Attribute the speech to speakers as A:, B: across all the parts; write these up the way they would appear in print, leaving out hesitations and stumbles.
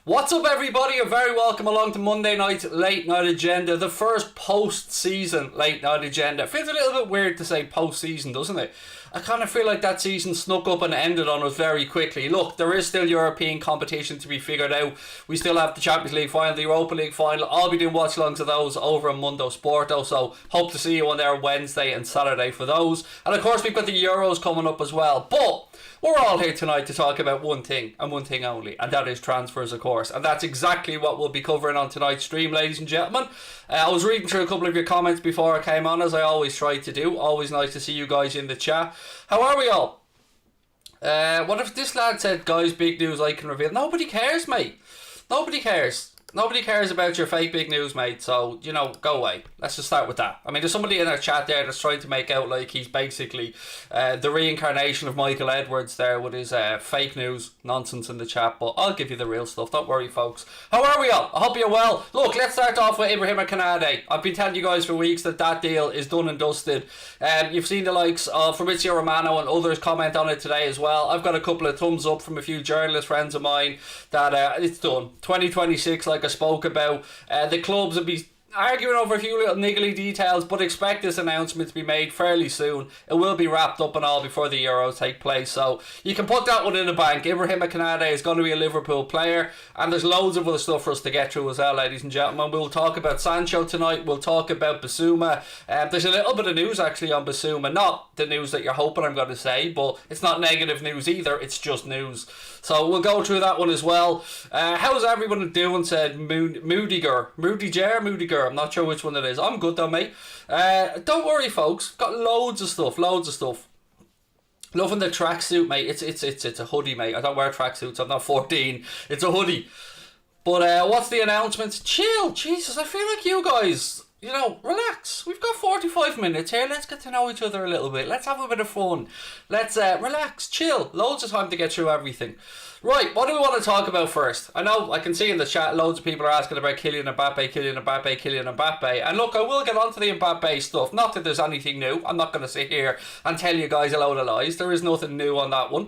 A: What's up, everybody? You're very welcome along to Monday night's Late Night Agenda, the first post-season Late Night Agenda. It feels a little bit weird to say post-season, doesn't it? I kind of feel like that season snuck up and ended on us very quickly. Look, there is still European competition to be figured out. We still have the Champions League final, the Europa League final. I'll be doing watch-alongs of those over on Mundo Sporto, so hope to see you on there Wednesday and Saturday for those. And of course, we've got the Euros coming up as well. But we're all here tonight to talk about one thing and one thing only, and that is transfers, of course. And that's exactly what we'll be covering on tonight's stream, ladies and gentlemen. I was reading through a couple of your comments before I came on, as I always try to do. Always nice to see you guys in the chat. How are we all? What if this lad said, guys, big news I can reveal? Nobody cares, mate. Nobody cares. Nobody cares about your fake big news, mate, so, you know, go away. Let's just start with that. I mean, there's somebody in our chat there that's trying to make out like he's basically the reincarnation of Michael Edwards there with his fake news nonsense in the chat, but I'll give you the real stuff. Don't worry, folks. How are we all? I hope you're well. Look, let's start off with Ibrahima Konate. I've been telling you guys for weeks that deal is done and dusted. You've seen the likes of Fabrizio Romano and others comment on it today as well. I've got a couple of thumbs up from a few journalist friends of mine that it's done. 2026, like I spoke about. The clubs will be arguing over a few little niggly details, but expect this announcement to be made fairly soon. It will be wrapped up and all before the Euros take place, so you can put that one in the bank. Ibrahima Konate is going to be a Liverpool player, and there's loads of other stuff for us to get through as well, ladies and gentlemen. We'll talk about Sancho tonight, we'll talk about Bissouma. There's a little bit of news actually on Bissouma, not the news that you're hoping I'm going to say, but it's not negative news either, it's just news. So we'll go through that one as well. How's everyone doing, said Moodiger. I'm not sure which one it is. I'm good though, mate. Don't worry, folks. Got loads of stuff. Loving the tracksuit, mate. It's a hoodie, mate. I don't wear tracksuits. I'm not 14. It's a hoodie. But what's the announcement? Chill. Jesus, I feel like you guys, you know, relax. We've got 45 minutes here. Let's get to know each other a little bit. Let's have a bit of fun. Let's relax, chill. Loads of time to get through everything. Right, what do we want to talk about first? I know, I can see in the chat loads of people are asking about Kylian Mbappe. And look, I will get onto the Mbappe stuff. Not that there's anything new. I'm not going to sit here and tell you guys a load of lies. There is nothing new on that one.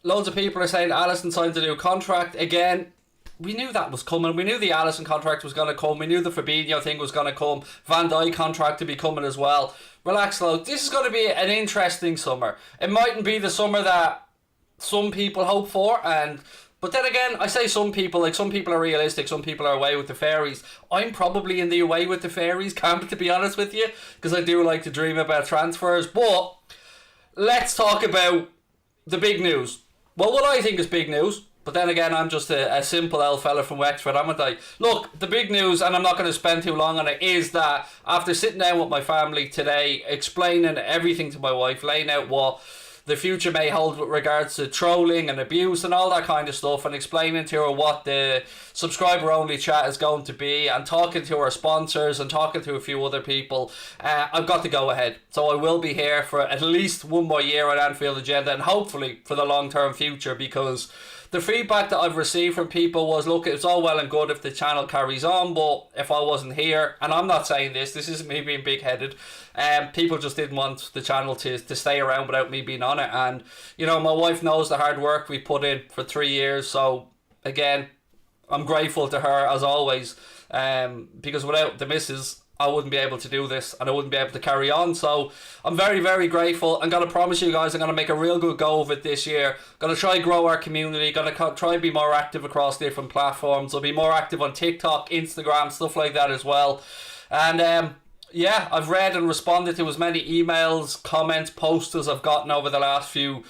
A: Loads of people are saying Alisson signs a new contract. Again, we knew that was coming. We knew the Alisson contract was going to come. We knew the Fabinho thing was going to come. Van Dijk contract to be coming as well. Relax, loads. This is going to be an interesting summer. It mightn't be the summer that some people hope for, but then again, I say some people, like some people are realistic, some people are away with the fairies. I'm probably in the away with the fairies camp, to be honest with you, because I do like to dream about transfers. But let's talk about the big news. Well, what I think is big news, but then again, I'm just a simple old fella from Wexford, am I? Look, the big news, and I'm not going to spend too long on it, is that after sitting down with my family today, explaining everything to my wife, laying out what the future may hold with regards to trolling and abuse and all that kind of stuff, and explaining to her what the subscriber only chat is going to be, and talking to our sponsors and talking to a few other people, I've got to go ahead. So I will be here for at least one more year on Anfield Agenda, and hopefully for the long term future, because the feedback that I've received from people was, look, it's all well and good if the channel carries on, but if I wasn't here, and I'm not saying this isn't me being big-headed, people just didn't want the channel to stay around without me being on it. And, you know, my wife knows the hard work we put in for 3 years, so, again, I'm grateful to her, as always, because without the missus, I wouldn't be able to do this, and I wouldn't be able to carry on. So I'm very, very grateful. I'm going to promise you guys I'm going to make a real good go of it this year. Going to try and grow our community. Going to try and be more active across different platforms. I'll be more active on TikTok, Instagram, stuff like that as well. And yeah, I've read and responded to as many emails, comments, posts as I've gotten over the last few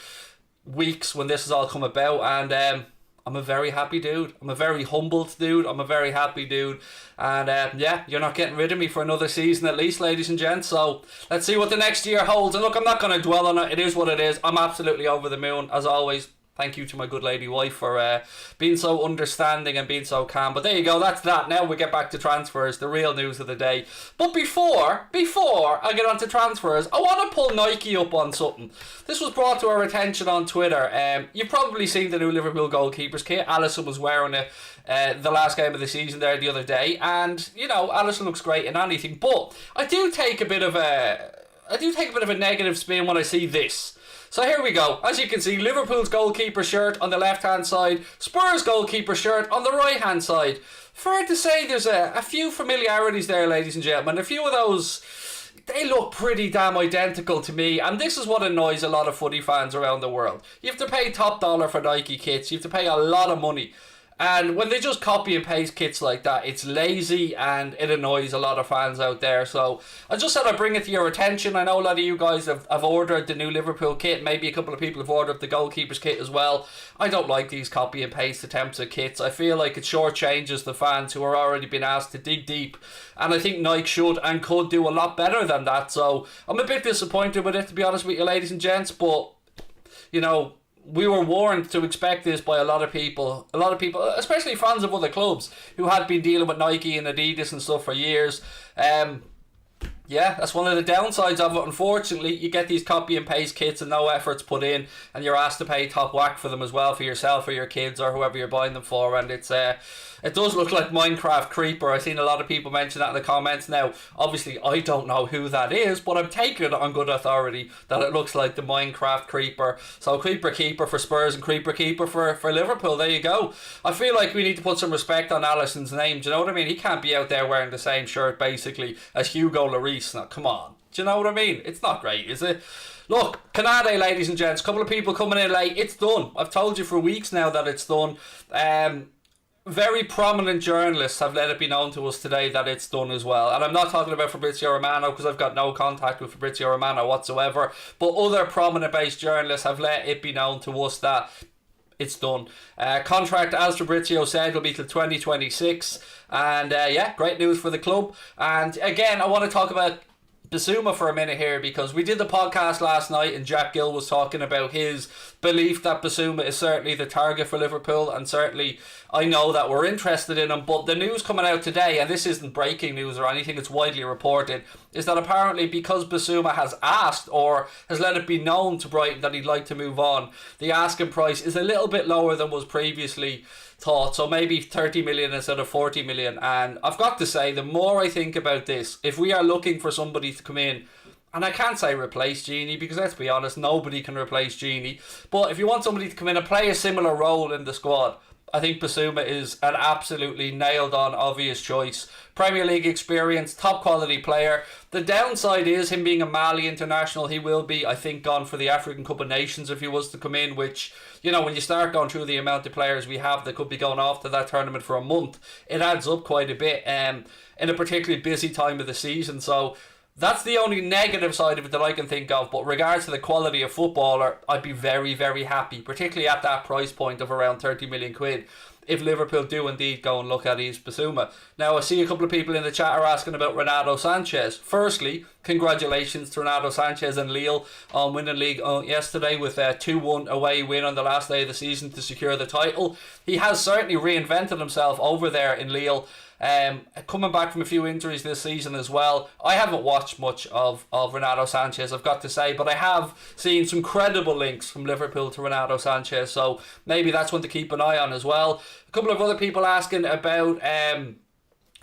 A: weeks when this has all come about. And I'm a very happy dude. I'm a very humbled dude. I'm a very happy dude. And yeah, you're not getting rid of me for another season at least, ladies and gents. So let's see what the next year holds. And look, I'm not going to dwell on it. It is what it is. I'm absolutely over the moon, as always. Thank you to my good lady wife for being so understanding and being so calm. But there you go, that's that. Now we get back to transfers, the real news of the day. But before I get on to transfers, I want to pull Nike up on something. This was brought to our attention on Twitter. You've probably seen the new Liverpool goalkeepers kit. Alisson was wearing it the last game of the season there the other day. And, you know, Alisson looks great in anything. But I do take a bit of a negative spin when I see this. So here we go. As you can see, Liverpool's goalkeeper shirt on the left-hand side, Spurs goalkeeper shirt on the right-hand side. Fair to say there's a few familiarities there, ladies and gentlemen. A few of those, they look pretty damn identical to me, and this is what annoys a lot of footy fans around the world. You have to pay top dollar for Nike kits, you have to pay a lot of money. And when they just copy and paste kits like that, it's lazy and it annoys a lot of fans out there. So I just thought I'd bring it to your attention. I know a lot of you guys have ordered the new Liverpool kit. Maybe a couple of people have ordered the goalkeeper's kit as well. I don't like these copy and paste attempts at kits. I feel like it shortchanges the fans who are already been asked to dig deep. And I think Nike should and could do a lot better than that. So I'm a bit disappointed with it, to be honest with you, ladies and gents. But, you know, we were warned to expect this by a lot of people, especially fans of other clubs who had been dealing with Nike and Adidas and stuff for years. Yeah, that's one of the downsides of it. Unfortunately, you get these copy and paste kits and no efforts put in, and you're asked to pay top whack for them as well, for yourself or your kids or whoever you're buying them for. And it does look like Minecraft Creeper. I've seen a lot of people mention that in the comments. Now, obviously, I don't know who that is, but I'm taking it on good authority that it looks like the Minecraft Creeper. So Creeper Keeper for Spurs and Creeper Keeper for Liverpool. There you go. I feel like we need to put some respect on Alisson's name. Do you know what I mean? He can't be out there wearing the same shirt, basically, as Hugo Lloris. Now, come on. Do you know what I mean? It's not great, is it? Look, Konate, ladies and gents, a couple of people coming in late. It's done. I've told you for weeks now that it's done. Very prominent journalists have let it be known to us today that it's done as well. And I'm not talking about Fabrizio Romano, because I've got no contact with Fabrizio Romano whatsoever. But other prominent based journalists have let it be known to us that it's done. Contract, as Fabrizio said, will be till 2026. And yeah, great news for the club. And again, I want to talk about Bissouma for a minute here, because we did the podcast last night and Jack Gill was talking about his belief that Bissouma is certainly the target for Liverpool, and certainly I know that we're interested in him. But the news coming out today, and this isn't breaking news or anything, it's widely reported, is that apparently because Bissouma has asked or has let it be known to Brighton that he'd like to move on, the asking price is a little bit lower than was previously thought, so maybe 30 million instead of 40 million. And I've got to say, the more I think about this, if we are looking for somebody to come in, and I can't say replace Gini, because let's be honest, nobody can replace Gini, but if you want somebody to come in and play a similar role in the squad, I think Bissouma is an absolutely nailed on obvious choice. Premier League experience, top quality player. The downside is him being a Mali international. He will be, I think, gone for the African Cup of Nations if he was to come in, which, you know, when you start going through the amount of players we have that could be going off to that tournament for a month, it adds up quite a bit in a particularly busy time of the season. So that's the only negative side of it that I can think of. But regards to the quality of footballer, I'd be very, very happy, particularly at that price point of around 30 million quid, if Liverpool do indeed go and look at Yves Bissouma. Now, I see a couple of people in the chat are asking about Renato Sanchez. Firstly, congratulations to Renato Sanchez and Lille on winning league yesterday with a 2-1 away win on the last day of the season to secure the title. He has certainly reinvented himself over there in Lille. Coming back from a few injuries this season as well. I haven't watched much of Renato Sanchez, I've got to say, but I have seen some credible links from Liverpool to Renato Sanchez, so maybe that's one to keep an eye on as well. A couple of other people asking about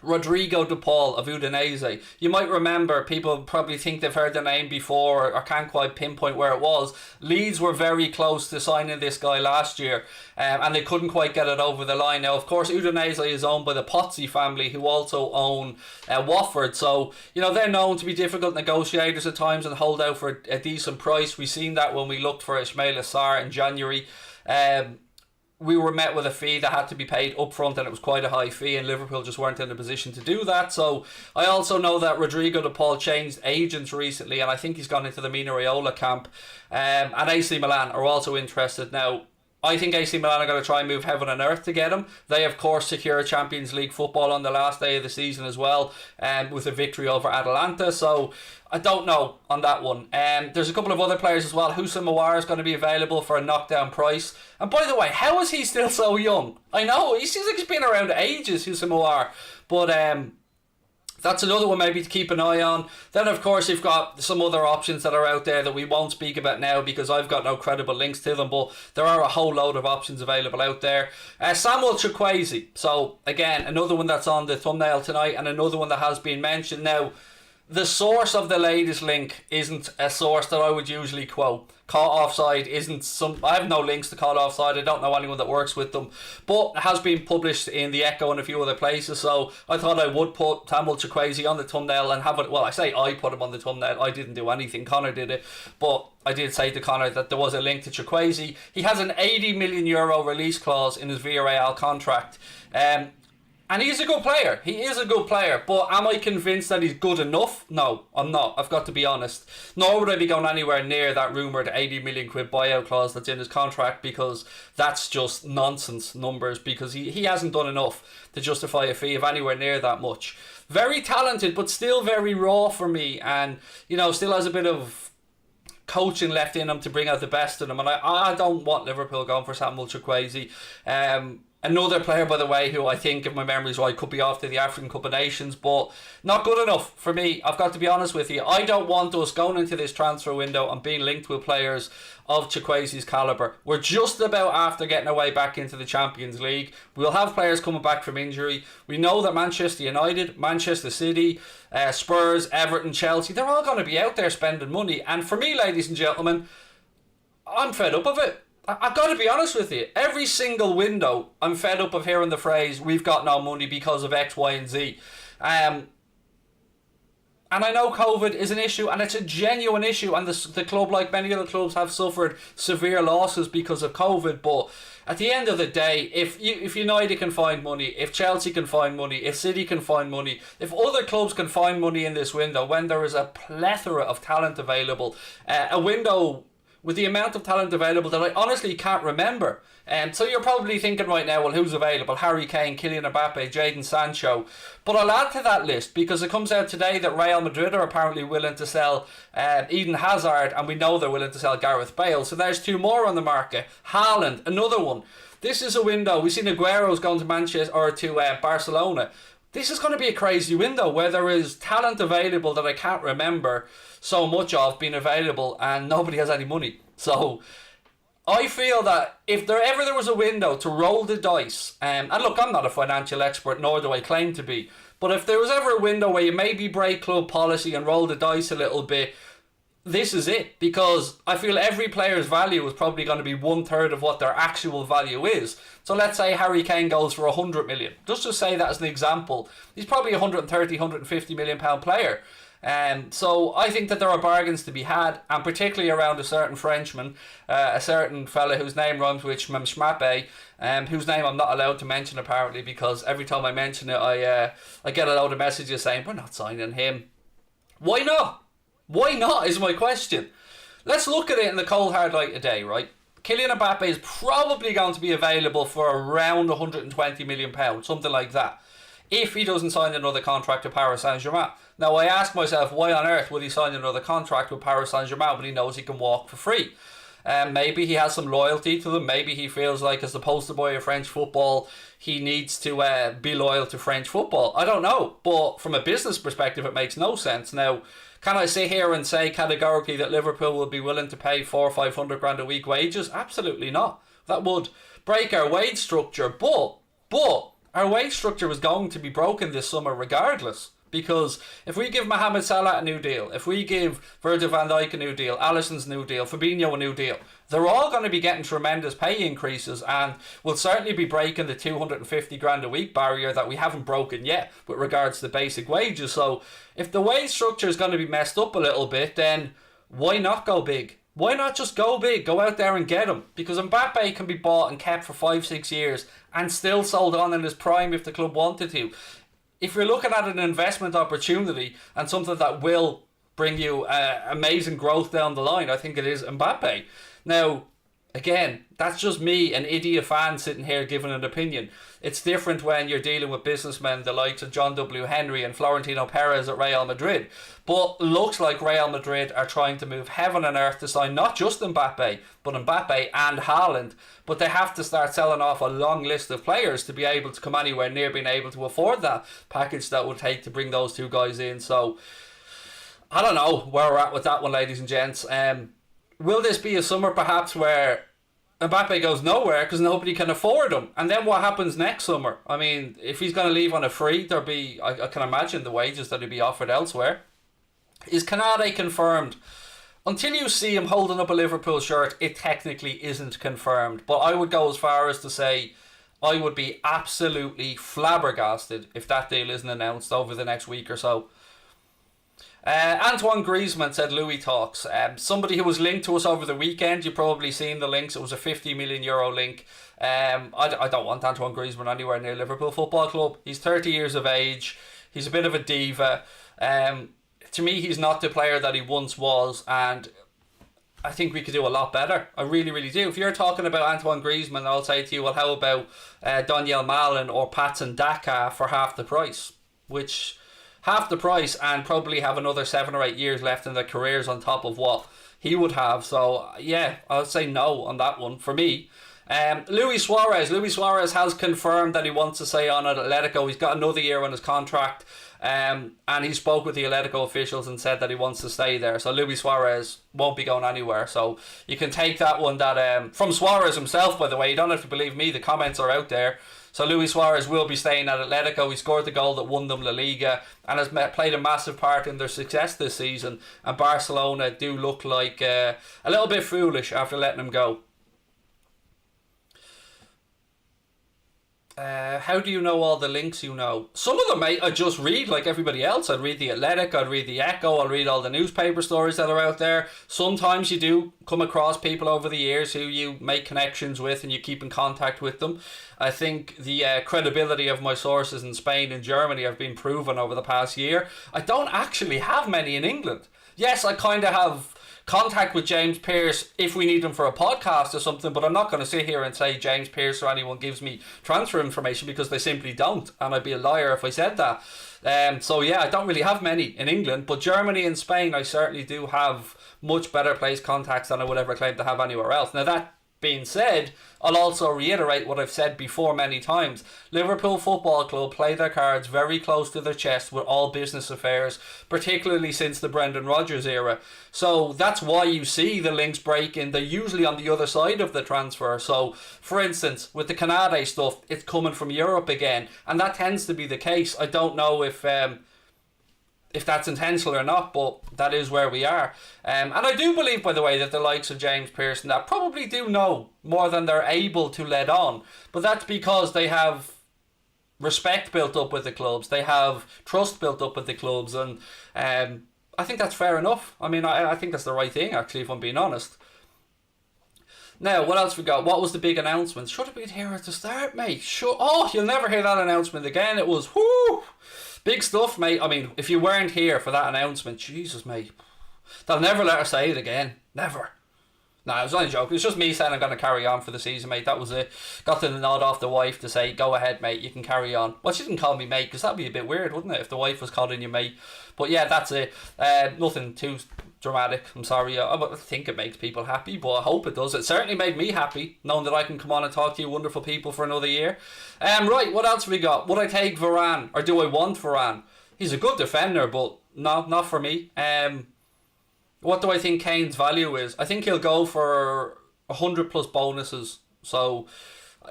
A: Rodrigo de Paul of Udinese. You might remember, people probably think they've heard the name before or can't quite pinpoint where it was. Leeds were very close to signing this guy last year, and they couldn't quite get it over the line. Now, of course, Udinese is owned by the Pozzi family, who also own Watford, so, you know, they're known to be difficult negotiators at times and hold out for a decent price. We've seen that when we looked for Ismaila Sarr in January. We were met with a fee that had to be paid up front, and it was quite a high fee, and Liverpool just weren't in a position to do that. So I also know that Rodrigo de Paul changed agents recently, and I think he's gone into the Mino Raiola camp, and AC Milan are also interested. Now, I think AC Milan are going to try and move heaven and earth to get him. They, of course, secure Champions League football on the last day of the season as well, with a victory over Atalanta. So I don't know on that one. There's a couple of other players as well. Houssem Aouar is going to be available for a knockdown price. And by the way, how is he still so young? I know, he seems like he's been around ages, Houssem Aouar. But that's another one maybe to keep an eye on. Then, of course, you've got some other options that are out there that we won't speak about now because I've got no credible links to them, but there are a whole load of options available out there. Samuel Chukwueze. So, again, another one that's on the thumbnail tonight and another one that has been mentioned. Now, the source of the latest link isn't a source that I would usually quote. Caught Offside isn't some. I have no links to Caught Offside. I don't know anyone that works with them, but it has been published in the Echo and a few other places. So I thought I would put Samuel Chukwueze on the thumbnail and have it. Well, I say I put him on the thumbnail. I didn't do anything. Connor did it, but I did say to Connor that there was a link to Chukwueze. He has an €80 million release clause in his Villarreal contract. And he's a good player. He is a good player. But am I convinced that he's good enough? No, I'm not. I've got to be honest. Nor would I be going anywhere near that rumoured £80 million buyout clause that's in his contract, because that's just nonsense numbers, because he hasn't done enough to justify a fee of anywhere near that much. Very talented, but still very raw for me. And, you know, still has a bit of coaching left in him to bring out the best in him. And I don't want Liverpool going for Samuel Chukwueze. Another player, by the way, who I think, if my memory's right, could be off to the African Cup of Nations, but not good enough for me. I've got to be honest with you. I don't want us going into this transfer window and being linked with players of Chukwueze's calibre. We're just about after getting our way back into the Champions League. We'll have players coming back from injury. We know that Manchester United, Manchester City, Spurs, Everton, Chelsea, they're all going to be out there spending money. And for me, ladies and gentlemen, I'm fed up of it. I've got to be honest with you. Every single window, I'm fed up of hearing the phrase, we've got no money because of X, Y, and Z. And I know COVID is an issue, and it's a genuine issue, and the club, like many other clubs, have suffered severe losses because of COVID. But at the end of the day, if United can find money, if Chelsea can find money, if City can find money, if other clubs can find money in this window, when there is a plethora of talent available, a window with the amount of talent available that I honestly can't remember. So you're probably thinking right now, well, who's available? Harry Kane, Kylian Mbappe, Jadon Sancho. But I'll add to that list, because it comes out today that Real Madrid are apparently willing to sell Eden Hazard, and we know they're willing to sell Gareth Bale. So there's two more on the market. Haaland, another one. This is a window. We've seen Aguero's going to Manchester or to Barcelona. This is going to be a crazy window where there is talent available that I can't remember so much of being available, and nobody has any money. So I feel that if there was a window to roll the dice, and look, I'm not a financial expert, nor do I claim to be, but if there was ever a window where you maybe break club policy and roll the dice a little bit, this is it. Because I feel every player's value is probably going to be 1/3 of what their actual value is. So let's say Harry Kane goes for 100 million. Just to say that as an example, he's probably a 130, 150 million pound player. So I think that there are bargains to be had, and particularly around a certain Frenchman, a certain fella whose name rhymes with Mbappe, whose name I'm not allowed to mention apparently, because every time I mention it, I get a load of messages saying we're not signing him. Why not? Why not is my question. Let's look at it in the cold hard light of day, right? Kylian Mbappe is probably going to be available for around £120 million, something like that, if he doesn't sign another contract with Paris Saint-Germain. Now, I ask myself, why on earth would he sign another contract with Paris Saint-Germain when he knows he can walk for free? Maybe he has some loyalty to them. Maybe he feels like, as the poster boy of French football, he needs to be loyal to French football. I don't know. But from a business perspective, it makes no sense. Now, can I sit here and say categorically that Liverpool will be willing to pay 400 or 500 grand a week wages? Absolutely not. That would break our wage structure. But our wage structure is going to be broken this summer regardless. Because if we give Mohamed Salah a new deal, if we give Virgil van Dijk a new deal, Alisson's new deal, Fabinho a new deal, they're all going to be getting tremendous pay increases, and will certainly be breaking the 250 grand a week barrier that we haven't broken yet with regards to basic wages. So if the wage structure is going to be messed up a little bit, then why not go big? Why not just go big? Go out there and get him. Because Mbappe can be bought and kept for 5-6 years and still sold on in his prime if the club wanted to. If you're looking at an investment opportunity and something that will bring you amazing growth down the line, I think it is Mbappe. Now, again, that's just me, an idiot fan, sitting here giving an opinion. It's different when you're dealing with businessmen, the likes of John W. Henry and Florentino Perez at Real Madrid. But looks like Real Madrid are trying to move heaven and earth to sign not just Mbappe, but Mbappe and Haaland. But they have to start selling off a long list of players to be able to come anywhere near being able to afford that package that would take to bring those two guys in. So, I don't know where we're at with that one, ladies and gents. Will this be a summer perhaps where Mbappe goes nowhere because nobody can afford him? And then what happens next summer? I mean, if he's going to leave on a free, I can imagine the wages that he'd be offered elsewhere. Is Konate confirmed? Until you see him holding up a Liverpool shirt, it technically isn't confirmed. But I would go as far as to say I would be absolutely flabbergasted if that deal isn't announced over the next week or so. Antoine Griezmann said Louis talks. Somebody who was linked to us over the weekend, you've probably seen the links. It was a €50 million link. I don't want Antoine Griezmann anywhere near Liverpool Football Club. He's 30 years of age. He's a bit of a diva. To me, he's not the player that he once was, and I think we could do a lot better. I really, really do. If you're talking about Antoine Griezmann, I'll say to you, well, how about Daniel Malin or Patson Daka for half the price? Which, half the price and probably have another 7 or 8 years left in their careers on top of what he would have. So, yeah, I'll say no on that one for me. Luis Suarez has confirmed that he wants to stay on at Atletico. He's got another year on his contract. And he spoke with the Atletico officials and said that he wants to stay there. So Luis Suarez won't be going anywhere. So you can take that one that from Suarez himself, by the way. You don't have to believe me. The comments are out there. So Luis Suarez will be staying at Atletico. He scored the goal that won them La Liga and has played a massive part in their success this season. And Barcelona do look like a little bit foolish after letting him go. How do you know all the links you know? Some of them, mate, I just read like everybody else. I'd read the Athletic, I'd read the Echo, I'll read all the newspaper stories that are out there. Sometimes you do come across people over the years who you make connections with and you keep in contact with them. I think the credibility of my sources in Spain and Germany have been proven over the past year. I don't actually have many in England. Yes, I kind of have contact with James Pearce if we need him for a podcast or something, but I'm not going to sit here and say James Pearce or anyone gives me transfer information because they simply don't, and I'd be a liar if I said that. So yeah, I don't really have many in England, but Germany and Spain I certainly do have much better placed contacts than I would ever claim to have anywhere else. Now that being said, I'll also reiterate what I've said before many times. Liverpool Football Club play their cards very close to their chest with all business affairs, particularly since the Brendan Rodgers era. So that's why you see the links breaking. They're usually on the other side of the transfer. So, for instance, with the Konate stuff, it's coming from Europe again, and that tends to be the case. I don't know if that's intentional or not, but that is where we are. And I do believe, by the way, that the likes of James Pearce and that probably do know more than they're able to let on. But that's because they have respect built up with the clubs. They have trust built up with the clubs. And I think that's fair enough. I mean, I think that's the right thing, actually, if I'm being honest. Now, what else we got? What was the big announcement? Should have been here at the start, mate. Sure. Oh, you'll never hear that announcement again. It was, whoo, big stuff, mate. I mean, if you weren't here for that announcement, Jesus, mate, they'll never let us say it again. Never. No, I was only joking. It's just me saying I'm going to carry on for the season, mate. That was it. Got the nod off the wife to say, go ahead, mate, you can carry on. Well, she didn't call me mate, because that'd be a bit weird, wouldn't it, if the wife was calling you mate. But yeah, that's it. Nothing too dramatic. I'm sorry. I think it makes people happy, but I hope it does. It certainly made me happy, knowing that I can come on and talk to you wonderful people for another year. Right, what else have we got? Would I take Varane, or do I want Varane? He's a good defender, but no, not for me. What do I think Kane's value is? I think he'll go for 100 plus bonuses. So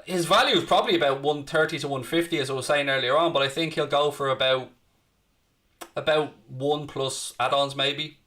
A: his value is probably about 130 to 150, as I was saying earlier on, but I think he'll go for about 1 plus add-ons maybe.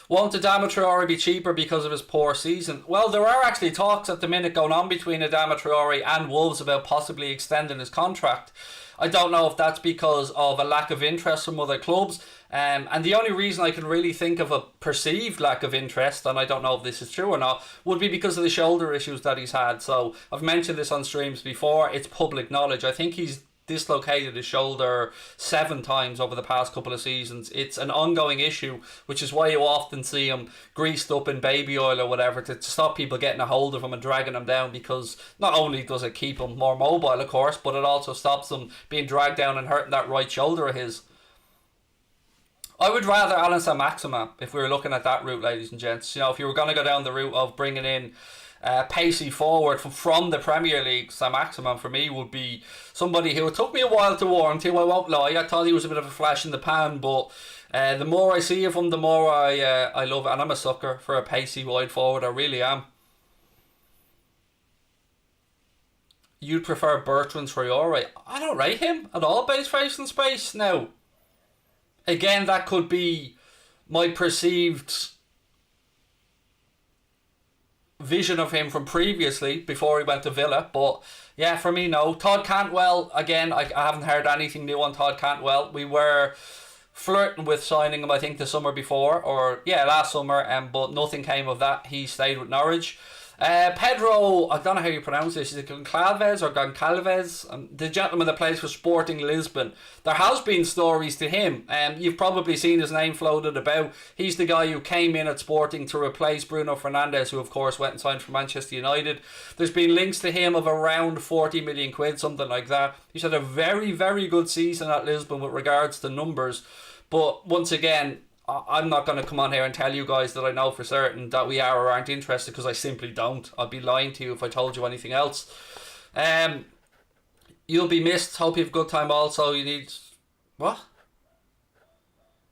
A: Won't Adama Traore be cheaper because of his poor season? Well, there are actually talks at the minute going on between Adama Traore and Wolves about possibly extending his contract. I don't know if that's because of a lack of interest from other clubs. And the only reason I can really think of a perceived lack of interest, and I don't know if this is true or not, would be because of the shoulder issues that he's had. So I've mentioned this on streams before. It's public knowledge. I think he's dislocated his shoulder 7 times over the past couple of seasons. It's an ongoing issue, which is why you often see him greased up in baby oil or whatever to stop people getting a hold of him and dragging him down, because not only does it keep him more mobile, of course, but it also stops him being dragged down and hurting that right shoulder of his. I would rather Alan Saint-Maximin if we were looking at that route, ladies and gents. You know, if you were going to go down the route of bringing in pacey forward from the Premier League, Saint-Maximin for me would be somebody who, it took me a while to warm to, I won't lie. I thought he was a bit of a flash in the pan, but the more I see of him, the more I love it. And I'm a sucker for a pacey wide forward, I really am. You'd prefer Bertrand Traore? I don't rate him at all, base face and space. Now, again, that could be my perceived vision of him from previously before he went to Villa. But yeah, for me, no. Todd Cantwell, again, I haven't heard anything new on Todd Cantwell. We were flirting with signing him, I think, the summer before, or yeah, last summer, but nothing came of that. He stayed with Norwich. Pedro, I don't know how you pronounce this. Is it Goncalves or Goncalves? The gentleman that plays for Sporting Lisbon. There has been stories to him. You've probably seen his name floated about. He's the guy who came in at Sporting to replace Bruno Fernandes, who of course went and signed for Manchester United. There's been links to him of around 40 million quid, something like that. He's had a very, very good season at Lisbon with regards to numbers. But once again, I'm not going to come on here and tell you guys that I know for certain that we are or aren't interested, because I simply don't. I'd be lying to you if I told you anything else. You'll be missed. Hope you have a good time also. You need... What?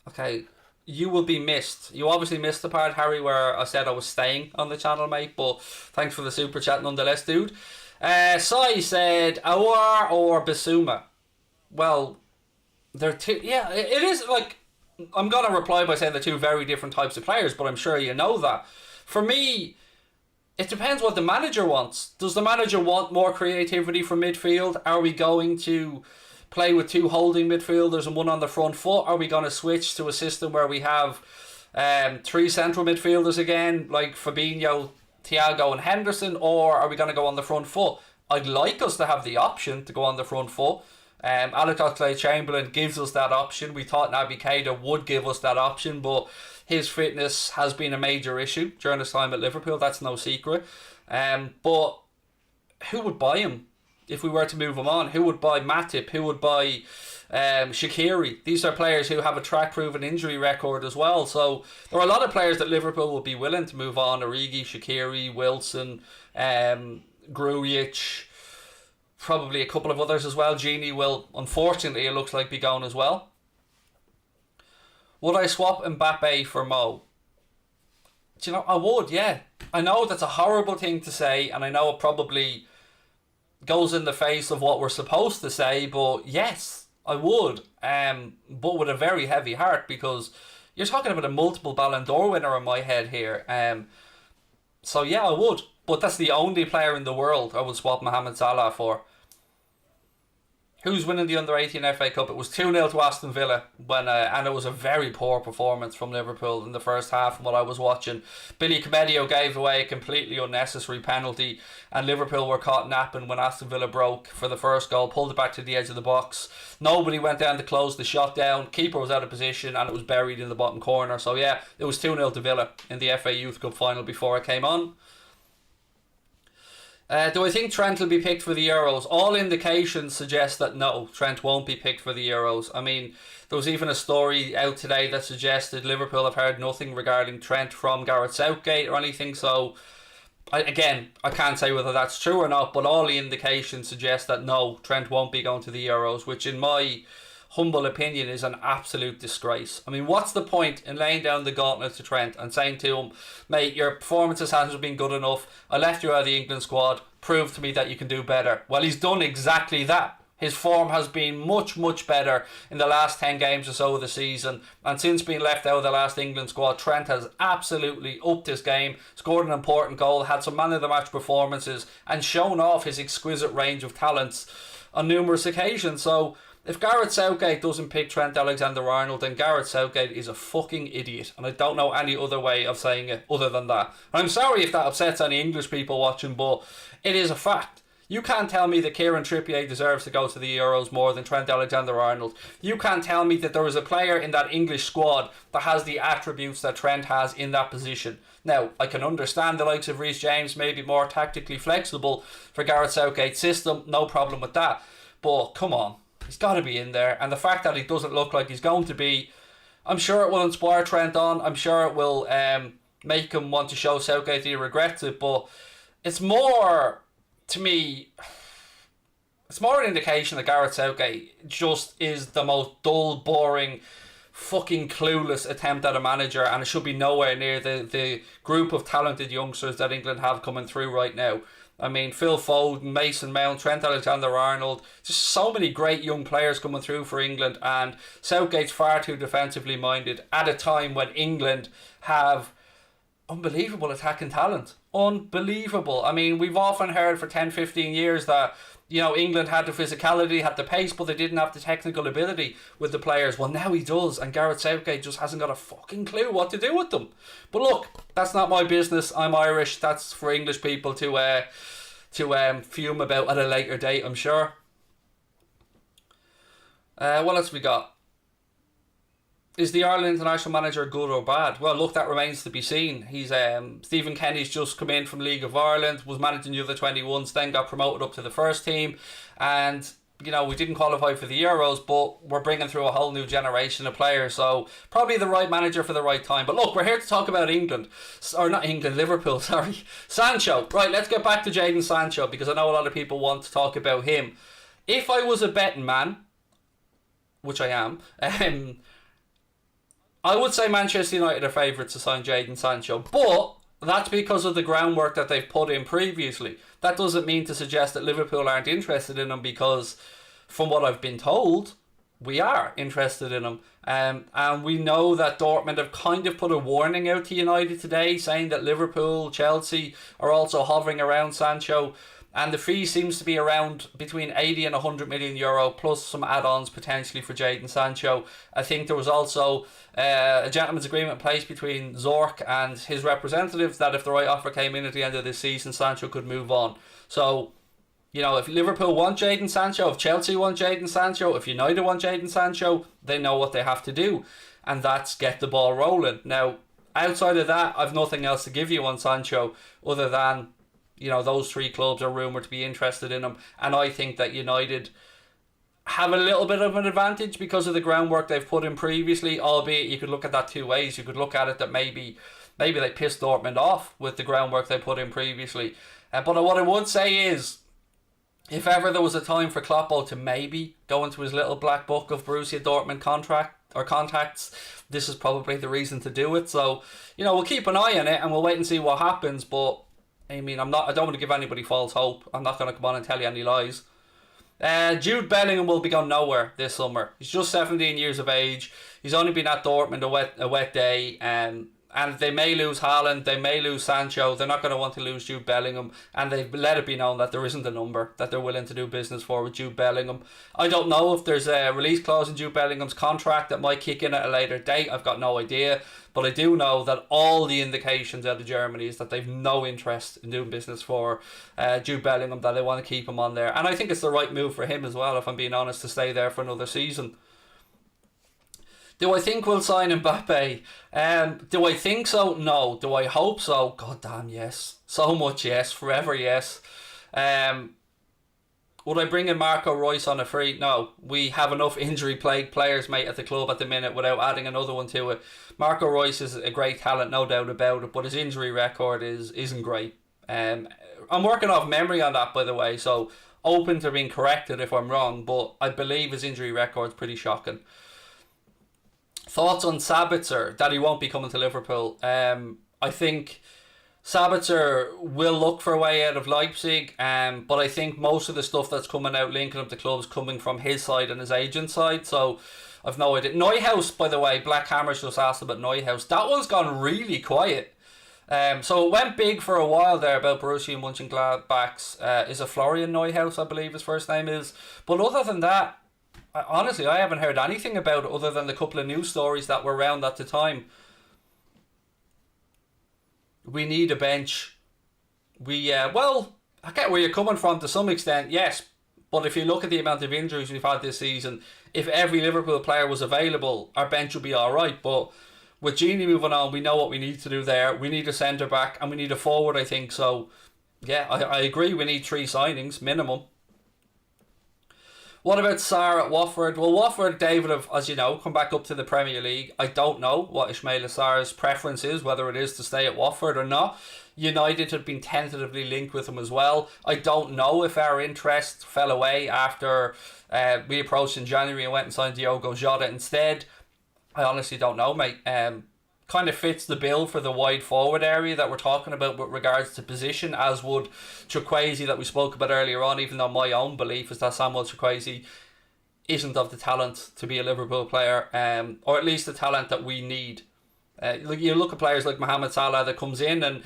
A: Okay. You will be missed. You obviously missed the part, Harry, where I said I was staying on the channel, mate. But thanks for the super chat nonetheless, dude. Sai said, Aouar or Bissouma? Well, they're two... Yeah, it is like... I'm going to reply by saying they're two very different types of players, but I'm sure you know that. For me, it depends what the manager wants. Does the manager want more creativity from midfield? Are we going to play with two holding midfielders and one on the front foot? Are we going to switch to a system where we have three central midfielders again, like Fabinho, Thiago and Henderson? Or are we going to go on the front foot? I'd like us to have the option to go on the front foot. Alex Oxlade-Chamberlain gives us that option. We thought Naby Keita would give us that option, but his fitness has been a major issue during his time at Liverpool. That's no secret. But who would buy him if we were to move him on? Who would buy Matip? Who would buy Shaqiri? These are players who have a track-proven injury record as well. So there are a lot of players that Liverpool would be willing to move on. Origi, Shaqiri, Wilson, Grujic, probably a couple of others as well. Gini will, unfortunately, it looks like, be going as well. Would I swap Mbappe for Mo? Do you know, I would, yeah. I know that's a horrible thing to say, and I know it probably goes in the face of what we're supposed to say, but yes, I would. But with a very heavy heart, because you're talking about a multiple Ballon d'Or winner in my head here. So yeah, I would. But that's the only player in the world I would swap Mohamed Salah for. Who's winning the Under-18 FA Cup? It was 2-0 to Aston Villa, and it was a very poor performance from Liverpool in the first half from what I was watching. Billy Comedio gave away a completely unnecessary penalty, and Liverpool were caught napping when Aston Villa broke for the first goal, pulled it back to the edge of the box. Nobody went down to close the shot down. Keeper was out of position, and it was buried in the bottom corner. So yeah, it was 2-0 to Villa in the FA Youth Cup final before I came on. Do I think Trent will be picked for the Euros? All indications suggest that no, Trent won't be picked for the Euros. I mean, there was even a story out today that suggested Liverpool have heard nothing regarding Trent from Gareth Southgate or anything. So, I can't say whether that's true or not, but all the indications suggest that no, Trent won't be going to the Euros, which in my humble opinion is an absolute disgrace. I mean, what's the point in laying down the gauntlet to Trent and saying to him, mate, your performances hasn't been good enough, I left you out of the England squad, prove to me that you can do better? Well, he's done exactly that. His form has been much, much better in the last 10 games or so of the season, and since being left out of the last England squad, Trent has absolutely upped his game, scored an important goal, had some man of the match performances, and shown off his exquisite range of talents on numerous occasions. So if Gareth Southgate doesn't pick Trent Alexander-Arnold, then Gareth Southgate is a fucking idiot. And I don't know any other way of saying it other than that. And I'm sorry if that upsets any English people watching, but it is a fact. You can't tell me that Kieran Trippier deserves to go to the Euros more than Trent Alexander-Arnold. You can't tell me that there is a player in that English squad that has the attributes that Trent has in that position. Now, I can understand the likes of Reece James may be more tactically flexible for Gareth Southgate's system. No problem with that. But come on. He's got to be in there, and the fact that he doesn't look like he's going to be, I'm sure it will inspire Trent on. I'm sure it will make him want to show Southgate that he regrets it, but it's more, to me, it's more an indication that Gareth Southgate just is the most dull, boring, fucking clueless attempt at a manager, and it should be nowhere near the group of talented youngsters that England have coming through right now. I mean, Phil Foden, Mason Mount, Trent Alexander-Arnold, just so many great young players coming through for England, and Southgate's far too defensively minded at a time when England have unbelievable attacking talent. Unbelievable. I mean, we've often heard for 10, 15 years that, England had the physicality, had the pace, but they didn't have the technical ability with the players. Well, now he does, and Gareth Southgate just hasn't got a fucking clue what to do with them. But look, that's not my business. I'm Irish. That's for English people to fume about at a later date, I'm sure. What else we got? Is the Ireland international manager good or bad? Well, look, that remains to be seen. He's Stephen Kenny's just come in from League of Ireland, was managing the under-21s, then got promoted up to the first team, and we didn't qualify for the Euros, but we're bringing through a whole new generation of players, so probably the right manager for the right time. But look, we're here to talk about Liverpool, sorry. Sancho. Right, let's get back to Jadon Sancho, because I know a lot of people want to talk about him. If I was a betting man, which I am, I would say Manchester United are favourites to sign Jadon Sancho, but that's because of the groundwork that they've put in previously. That doesn't mean to suggest that Liverpool aren't interested in him, because from what I've been told, we are interested in him. And we know that Dortmund have kind of put a warning out to United today, saying that Liverpool, Chelsea are also hovering around Sancho. And the fee seems to be around between 80 and 100 million euro, plus some add-ons potentially for Jadon Sancho. I think there was also a gentleman's agreement placed between Zorc and his representatives that if the right offer came in at the end of this season, Sancho could move on. So, if Liverpool want Jadon Sancho, if Chelsea want Jadon Sancho, if United want Jadon Sancho, they know what they have to do. And that's get the ball rolling. Now, outside of that, I've nothing else to give you on Sancho other than those three clubs are rumoured to be interested in him. And I think that United have a little bit of an advantage because of the groundwork they've put in previously, albeit you could look at that two ways. You could look at it that maybe they pissed Dortmund off with the groundwork they put in previously. But what I would say is, if ever there was a time for Kloppo to maybe go into his little black book of Borussia Dortmund contacts, this is probably the reason to do it. So, we'll keep an eye on it and we'll wait and see what happens. But I mean, I don't want to give anybody false hope. I'm not going to come on and tell you any lies. Jude Bellingham will be going nowhere this summer. He's just 17 years of age. He's only been at Dortmund a wet day. And they may lose Haaland, they may lose Sancho. They're not going to want to lose Jude Bellingham. And they've let it be known that there isn't a number that they're willing to do business for with Jude Bellingham. I don't know if there's a release clause in Jude Bellingham's contract that might kick in at a later date. I've got no idea. But I do know that all the indications out of Germany is that they've no interest in doing business for Jude Bellingham, that they want to keep him on there. And I think it's the right move for him as well, if I'm being honest, to stay there for another season. Do I think we'll sign Mbappe? Do I think so? No. Do I hope so? God damn, yes. So much yes. Forever yes. Would I bring in Marco Reus on a free? No. We have enough injury-plagued players, mate, at the club at the minute without adding another one to it. Marco Reus is a great talent, no doubt about it, but his injury record isn't great. I'm working off memory on that, by the way, so open to being corrected if I'm wrong, but I believe his injury record's pretty shocking. Thoughts on Sabitzer, that he won't be coming to Liverpool? I think Sabitzer will look for a way out of Leipzig, but I think most of the stuff that's coming out linking up the clubs coming from his side and his agent side, so I've no idea. Neuhaus, by the way, Black Hammer's just asked about Neuhaus. That one's gone really quiet. So it went big for a while there about Borussia Mönchengladbach's, is it Florian Neuhaus, I believe his first name is, but other than that, honestly, I haven't heard anything about it other than the couple of news stories that were around at the time. We need a bench. Well, I get where you're coming from to some extent, yes. But if you look at the amount of injuries we've had this season, if every Liverpool player was available, our bench would be alright. But with Gini moving on, we know what we need to do there. We need a centre-back and we need a forward, I think. So, yeah, I agree. We need 3 signings, minimum. What about Sarr at Watford? Well, Watford, David, have, as you know, come back up to the Premier League. I don't know what Ismaila Sarr's preference is, whether it is to stay at Watford or not. United had been tentatively linked with him as well. I don't know if our interest fell away after we approached in January and went and signed Diogo Jota instead. I honestly don't know, mate. kind of fits the bill for the wide forward area that we're talking about with regards to position, as would Chukwueze that we spoke about earlier on, even though my own belief is that Samuel Chukwueze isn't of the talent to be a Liverpool player, or at least the talent that we need. You look at players like Mohamed Salah that comes in, and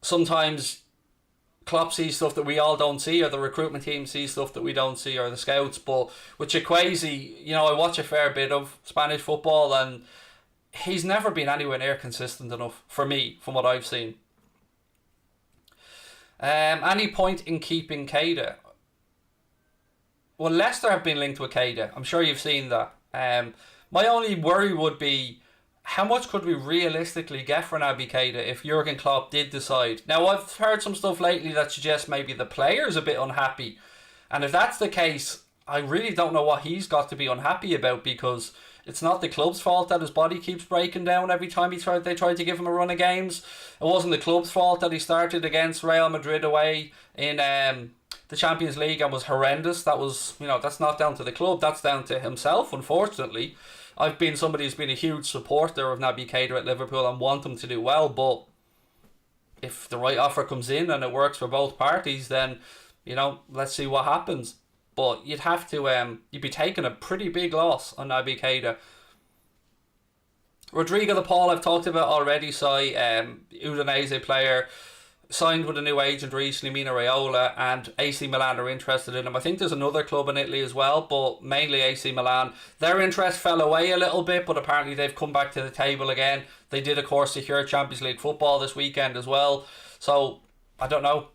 A: sometimes Klopp sees stuff that we all don't see, or the recruitment team sees stuff that we don't see, or the scouts. But with Chukwueze, I watch a fair bit of Spanish football, and he's never been anywhere near consistent enough for me, from what I've seen. Any point in keeping Keita? Well, Leicester have been linked with Keita. I'm sure you've seen that. My only worry would be, how much could we realistically get for Naby Keita if Jurgen Klopp did decide? Now, I've heard some stuff lately that suggests maybe the player's a bit unhappy. And if that's the case, I really don't know what he's got to be unhappy about, because it's not the club's fault that his body keeps breaking down every time they tried to give him a run of games. It wasn't the club's fault that he started against Real Madrid away in the Champions League and was horrendous. That was, that's not down to the club. That's down to himself, unfortunately. I've been somebody who's been a huge supporter of Naby Keita at Liverpool and want him to do well, but if the right offer comes in and it works for both parties, then, let's see what happens. But you'd have to, you'd be taking a pretty big loss on Naby Keita. Rodrigo de Paul, I've talked about already. Udinese player, signed with a new agent recently, Mino Raiola, and AC Milan are interested in him. I think there's another club in Italy as well, but mainly AC Milan. Their interest fell away a little bit, but apparently they've come back to the table again. They did, of course, secure Champions League football this weekend as well. So, I don't know.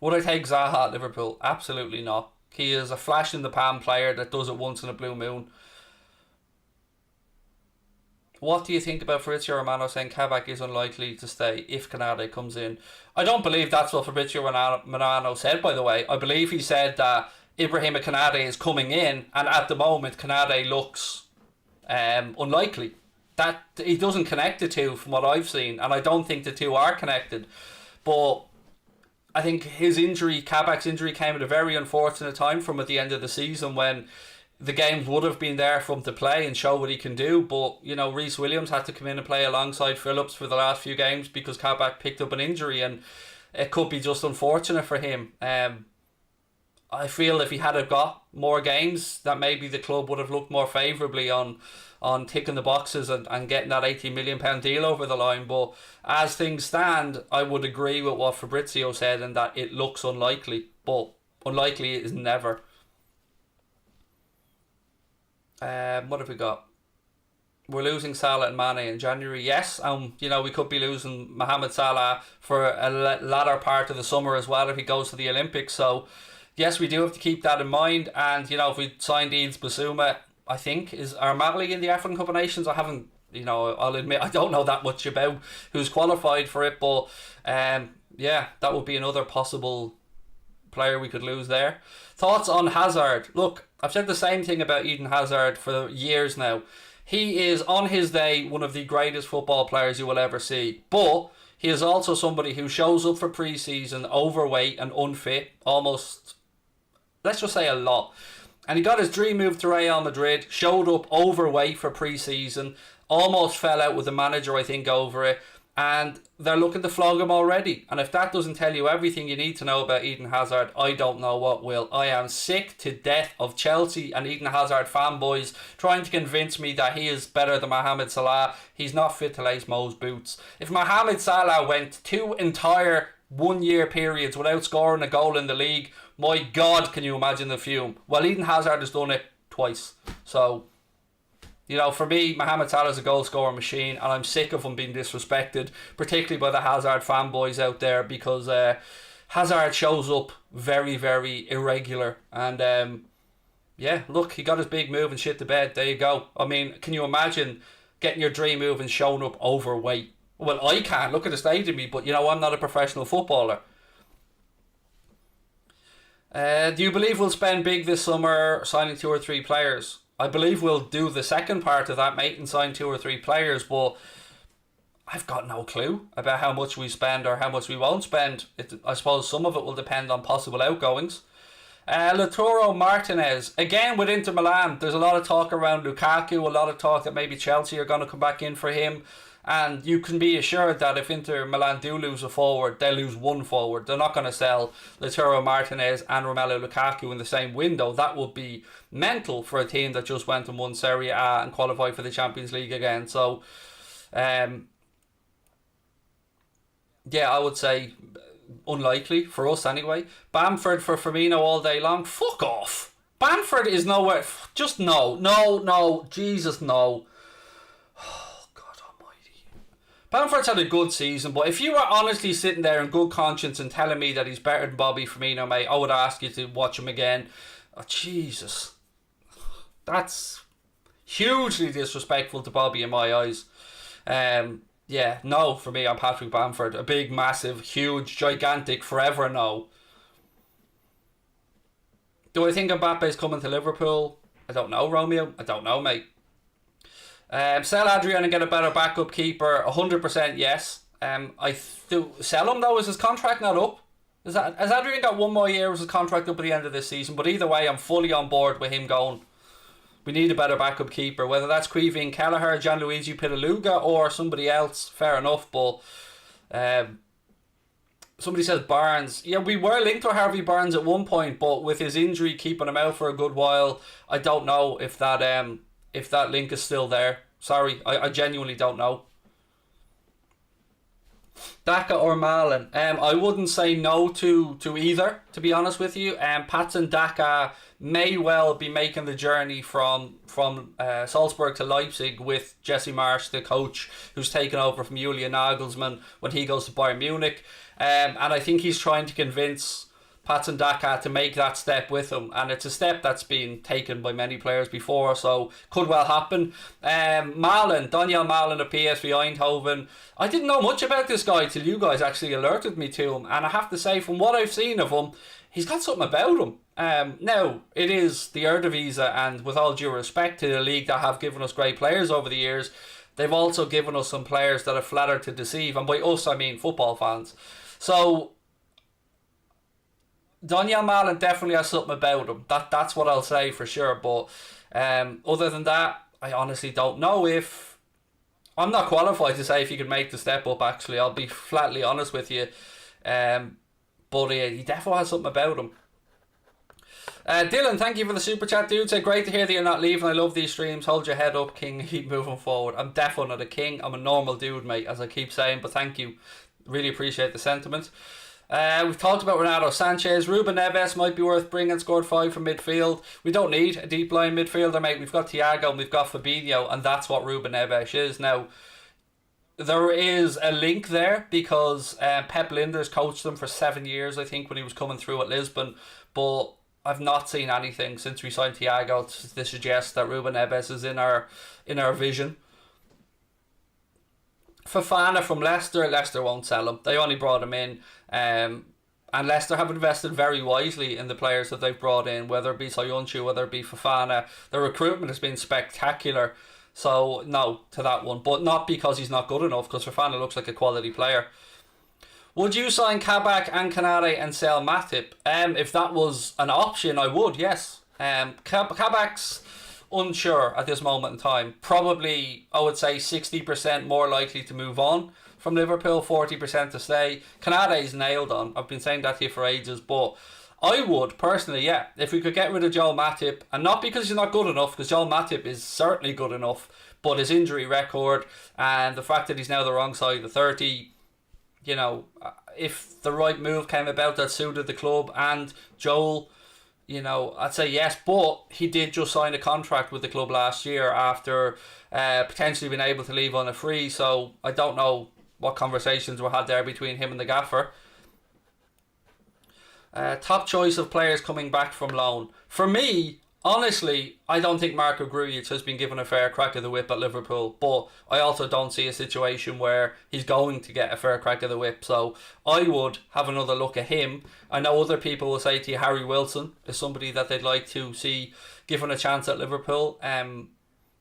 A: Would I take Zaha at Liverpool? Absolutely not. He is a flash-in-the-pan player that does it once in a blue moon. What do you think about Fabrizio Romano saying Kabak is unlikely to stay if Konate comes in? I don't believe that's what Fabrizio Romano said, by the way. I believe he said that Ibrahima Konate is coming in, and at the moment Konate looks unlikely. That he doesn't connect the two from what I've seen, and I don't think the two are connected. But I think his injury, Kabak's injury, came at a very unfortunate time from at the end of the season when the games would have been there for him to play and show what he can do. But, Reece Williams had to come in and play alongside Phillips for the last few games because Kabak picked up an injury, and it could be just unfortunate for him. I feel if he had have got more games, that maybe the club would have looked more favourably on ticking the boxes and getting that £80 million deal over the line. But as things stand, I would agree with what Fabrizio said, and that it looks unlikely. But unlikely is never. What have we got? We're losing Salah and Mane in January. Yes, we could be losing Mohamed Salah for a latter part of the summer as well if he goes to the Olympics. So, yes, we do have to keep that in mind. And, if we signed Yves Bissouma, I think, is Mali in the African Cup of Nations? I haven't, I'll admit, I don't know that much about who's qualified for it. But, that would be another possible player we could lose there. Thoughts on Hazard? Look, I've said the same thing about Eden Hazard for years now. He is, on his day, one of the greatest football players you will ever see. But he is also somebody who shows up for pre-season overweight and unfit, almost, let's just say a lot. And he got his dream move to Real Madrid, showed up overweight for pre-season, almost fell out with the manager, I think, over it. And they're looking to flog him already. And if that doesn't tell you everything you need to know about Eden Hazard, I don't know what will. I am sick to death of Chelsea and Eden Hazard fanboys trying to convince me that he is better than Mohamed Salah. He's not fit to lace Mo's boots. If Mohamed Salah went 2 entire 1 year periods without scoring a goal in the league, my God, can you imagine the fume? Well, Eden Hazard has done it twice. So, for me, Mohamed Salah is a goal scoring machine, and I'm sick of him being disrespected, particularly by the Hazard fanboys out there, because Hazard shows up very, very irregular. And look, he got his big move and shit the bed. There you go. I mean, can you imagine getting your dream move and showing up overweight? Well, I can't. Look at the state of me, but I'm not a professional footballer. Do you believe we'll spend big this summer signing 2 or 3 players? I believe we'll do the second part of that, mate, and sign 2 or 3 players, but I've got no clue about how much we spend or how much we won't spend. I suppose some of it will depend on possible outgoings. Lautaro Martinez, again with Inter Milan, there's a lot of talk around Lukaku, a lot of talk that maybe Chelsea are going to come back in for him. And you can be assured that if Inter Milan do lose a forward, they lose one forward. They're not going to sell Lautaro Martinez and Romelu Lukaku in the same window. That would be mental for a team that just went and won Serie A and qualified for the Champions League again. So, yeah, I would say unlikely for us anyway. Bamford for Firmino all day long. Fuck off. Bamford is nowhere. Just no. Jesus, no. Bamford's had a good season, but if you were honestly sitting there in good conscience and telling me that he's better than Bobby Firmino, mate, I would ask you to watch him again. Oh, Jesus. That's hugely disrespectful to Bobby in my eyes. Yeah, no, for me, I'm Patrick Bamford. A big, massive, huge, gigantic, forever no. Do I think Mbappe's coming to Liverpool? I don't know, Romeo. I don't know, mate. Sell Adrian and get a better backup keeper. 100% yes. Sell him though. Is his contract not up? Has Adrian got one more year? Is his contract up at the end of this season? But either way, I'm fully on board with him going. We need a better backup keeper. Whether that's Quivin Kelleher, Gianluigi Pitaluga, or somebody else, fair enough. But somebody says Barnes. Yeah, we were linked to Harvey Barnes at one point, but with his injury keeping him out for a good while, I don't know if that link is still there. Sorry, I genuinely don't know. Daka or Malin? I wouldn't say no to either, to be honest with you. Patson Daka may well be making the journey from Salzburg to Leipzig with Jesse Marsch, the coach, who's taken over from Julian Nagelsmann when he goes to Bayern Munich. And I think he's trying to convince Patson Daka to make that step with him, and it's a step that's been taken by many players before, so could well happen. Daniel Malin of PSV Eindhoven. I didn't know much about this guy till you guys actually alerted me to him, and I have to say, from what I've seen of him, he's got something about him. Now, it is the Eredivisie, and with all due respect to the league that have given us great players over the years, they've also given us some players that are flattered to deceive, and by us I mean football fans. So Daniel Malin definitely has something about him. That's what I'll say for sure. But other than that, I honestly don't know if... I'm not qualified to say if he could make the step up, actually. I'll be flatly honest with you. But he definitely has something about him. Dylan, thank you for the super chat, dude. Say, great to hear that you're not leaving. I love these streams. Hold your head up, king. Keep moving forward. I'm definitely not a king. I'm a normal dude, mate, as I keep saying. But thank you. Really appreciate the sentiment. We've talked about Renato Sanchez. Ruben Neves might be worth bringing. Scored 5 from midfield. We don't need a deep line midfielder, mate. We've got Thiago and we've got Fabinho, and that's what Ruben Neves is. Now, there is a link there because Pep Linders coached them for 7 years, I think, when he was coming through at Lisbon. But I've not seen anything since we signed Thiago to suggest that Ruben Neves is in our vision. Fofana from Leicester won't sell him. They only brought him in. And Leicester have invested very wisely in the players that they've brought in, whether it be Soyuncu, whether it be Fofana. The recruitment has been spectacular. So, no to that one. But not because he's not good enough, because Fofana looks like a quality player. Would you sign Kabak and Konate and sell Matip? If that was an option, I would, yes. Kabak's unsure at this moment in time. Probably, I would say, 60% more likely to move on from Liverpool, 40% to stay. Konate's nailed on. I've been saying that to you for ages, but I would, personally, yeah, if we could get rid of Joel Matip, and not because he's not good enough, because Joel Matip is certainly good enough, but his injury record and the fact that he's now the wrong side of 30, you know, if the right move came about that suited the club and Joel, you know, I'd say yes, but he did just sign a contract with the club last year after potentially being able to leave on a free, so I don't know what conversations were had there between him and the gaffer. Top choice of players coming back from loan. For me, honestly, I don't think Marco Grujic has been given a fair crack of the whip at Liverpool, but I also don't see a situation where he's going to get a fair crack of the whip, so I would have another look at him. I know other people will say to you Harry Wilson is somebody that they'd like to see given a chance at Liverpool.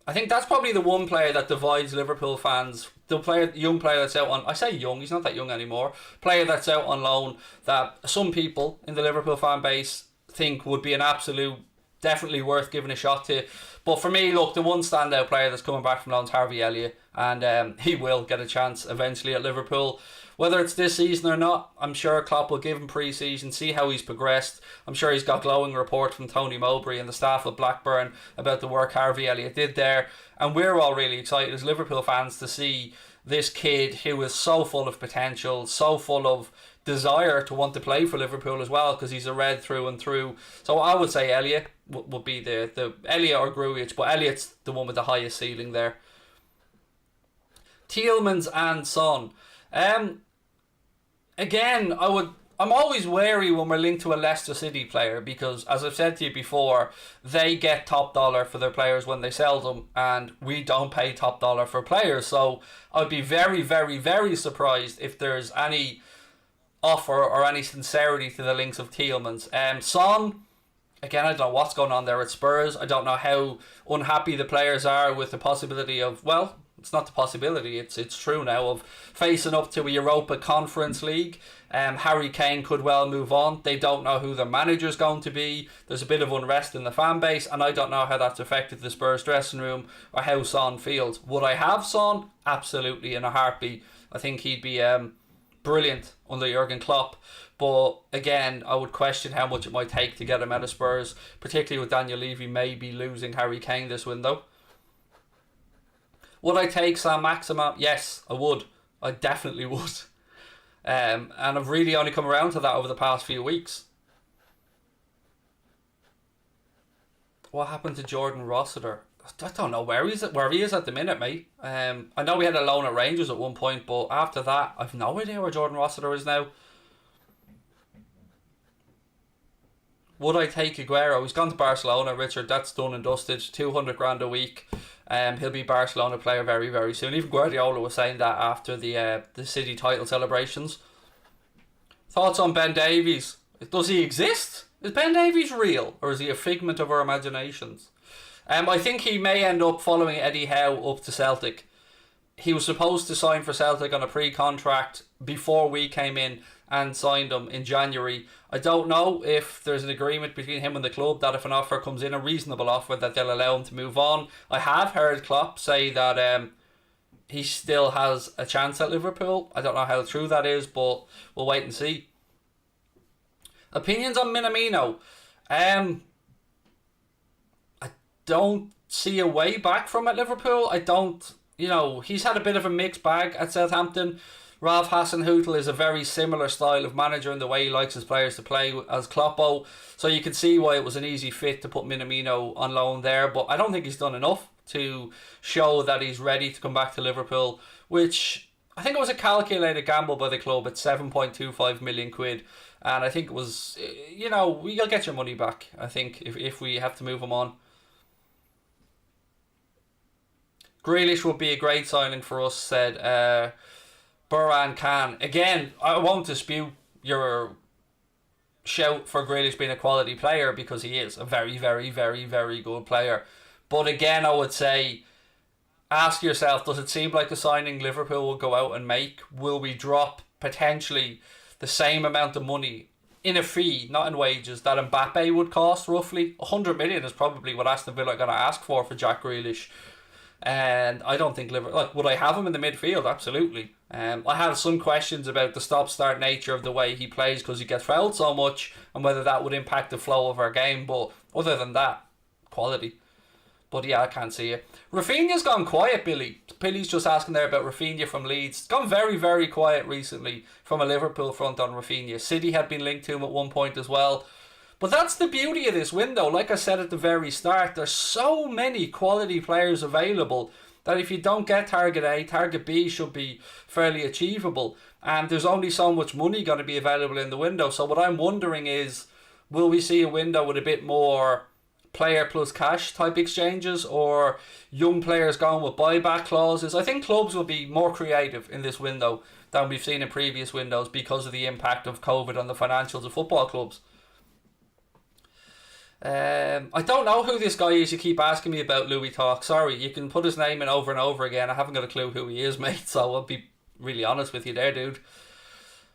A: I think that's probably the one player that divides Liverpool fans. The young player that's out on... I say young, he's not that young anymore. Player that's out on loan that some people in the Liverpool fan base think would be an absolute, definitely worth giving a shot to. But for me, look, the one standout player that's coming back from loan is Harvey Elliott, and he will get a chance eventually at Liverpool. Whether it's this season or not, I'm sure Klopp will give him pre-season, see how he's progressed. I'm sure he's got glowing reports from Tony Mowbray and the staff at Blackburn about the work Harvey Elliott did there. And we're all really excited as Liverpool fans to see this kid who is so full of potential, so full of desire to want to play for Liverpool as well, because he's a Red through and through. So I would say Elliott would be the Elliott or Grujic, but Elliott's the one with the highest ceiling there. Tielemans and Son. Again, I'm always wary when we're linked to a Leicester City player, because as I've said to you before, they get top dollar for their players when they sell them, and we don't pay top dollar for players. So I'd be very, very, very surprised if there's any offer or any sincerity to the links of Tielemans. Son, again, I don't know what's going on there at Spurs. I don't know how unhappy the players are with the possibility of, well, it's not the possibility, it's true now, of facing up to a Europa Conference League. Harry Kane could well move on. They don't know who their manager's going to be. There's a bit of unrest in the fan base, and I don't know how that's affected the Spurs dressing room or how Son feels. Would I have Son? Absolutely, in a heartbeat. I think he'd be brilliant under Jurgen Klopp. But again, I would question how much it might take to get him out of Spurs, particularly with Daniel Levy maybe losing Harry Kane this window. Would I take Sam Maxima? Yes, I would. I definitely would. And I've really only come around to that over the past few weeks. What happened to Jordan Rossiter? I don't know where he is at the minute, mate. I know we had a loan at Rangers at one point, but after that, I've no idea where Jordan Rossiter is now. Would I take Aguero? He's gone to Barcelona, Richard. That's done and dusted. 200 grand a week. He'll be a Barcelona player very, very soon. Even Guardiola was saying that after the City title celebrations. Thoughts on Ben Davies? Does he exist? Is Ben Davies real, or is he a figment of our imaginations? I think he may end up following Eddie Howe up to Celtic. He was supposed to sign for Celtic on a pre-contract before we came in and signed him in January. I don't know if there's an agreement between him and the club that if an offer comes in, a reasonable offer, that they'll allow him to move on. I have heard Klopp say that he still has a chance at Liverpool. I don't know how true that is, but we'll wait and see. Opinions on Minamino. I don't see a way back from at Liverpool. I don't, he's had a bit of a mixed bag at Southampton. Ralph Hasenhüttl is a very similar style of manager in the way he likes his players to play as Kloppo. So you can see why it was an easy fit to put Minamino on loan there. But I don't think he's done enough to show that he's ready to come back to Liverpool, which I think it was a calculated gamble by the club at 7.25 million quid. And I think it was, you'll get your money back, I think, if we have to move him on. Grealish would be a great signing for us, said Burhan Khan. Again, I won't dispute your shout for Grealish being a quality player, because he is a very, very, very, very good player. But again, I would say, ask yourself, does it seem like a signing Liverpool will go out and make? Will we drop potentially the same amount of money in a fee, not in wages, that Mbappe would cost roughly? 100 million is probably what Aston Villa are going to ask for Jack Grealish. And I don't think Liverpool, would I have him in the midfield? Absolutely. I have some questions about the stop-start nature of the way he plays, because he gets fouled so much, and whether that would impact the flow of our game. But other than that, quality. But yeah, I can't see it. Rafinha's gone quiet, Billy. Billy's just asking there about Rafinha from Leeds. It's gone very, very quiet recently from a Liverpool front on Rafinha. City had been linked to him at one point as well. But that's the beauty of this window. Like I said at the very start, there's so many quality players available that if you don't get target A, target B should be fairly achievable. And there's only so much money going to be available in the window. So what I'm wondering is, will we see a window with a bit more player plus cash type exchanges, or young players going with buyback clauses? I think clubs will be more creative in this window than we've seen in previous windows because of the impact of COVID on the financials of football clubs. I don't know who this guy is you keep asking me about, Louis Talk. Sorry, you can put his name in over and over again. I haven't got a clue who he is, mate, so I'll be really honest with you there, dude.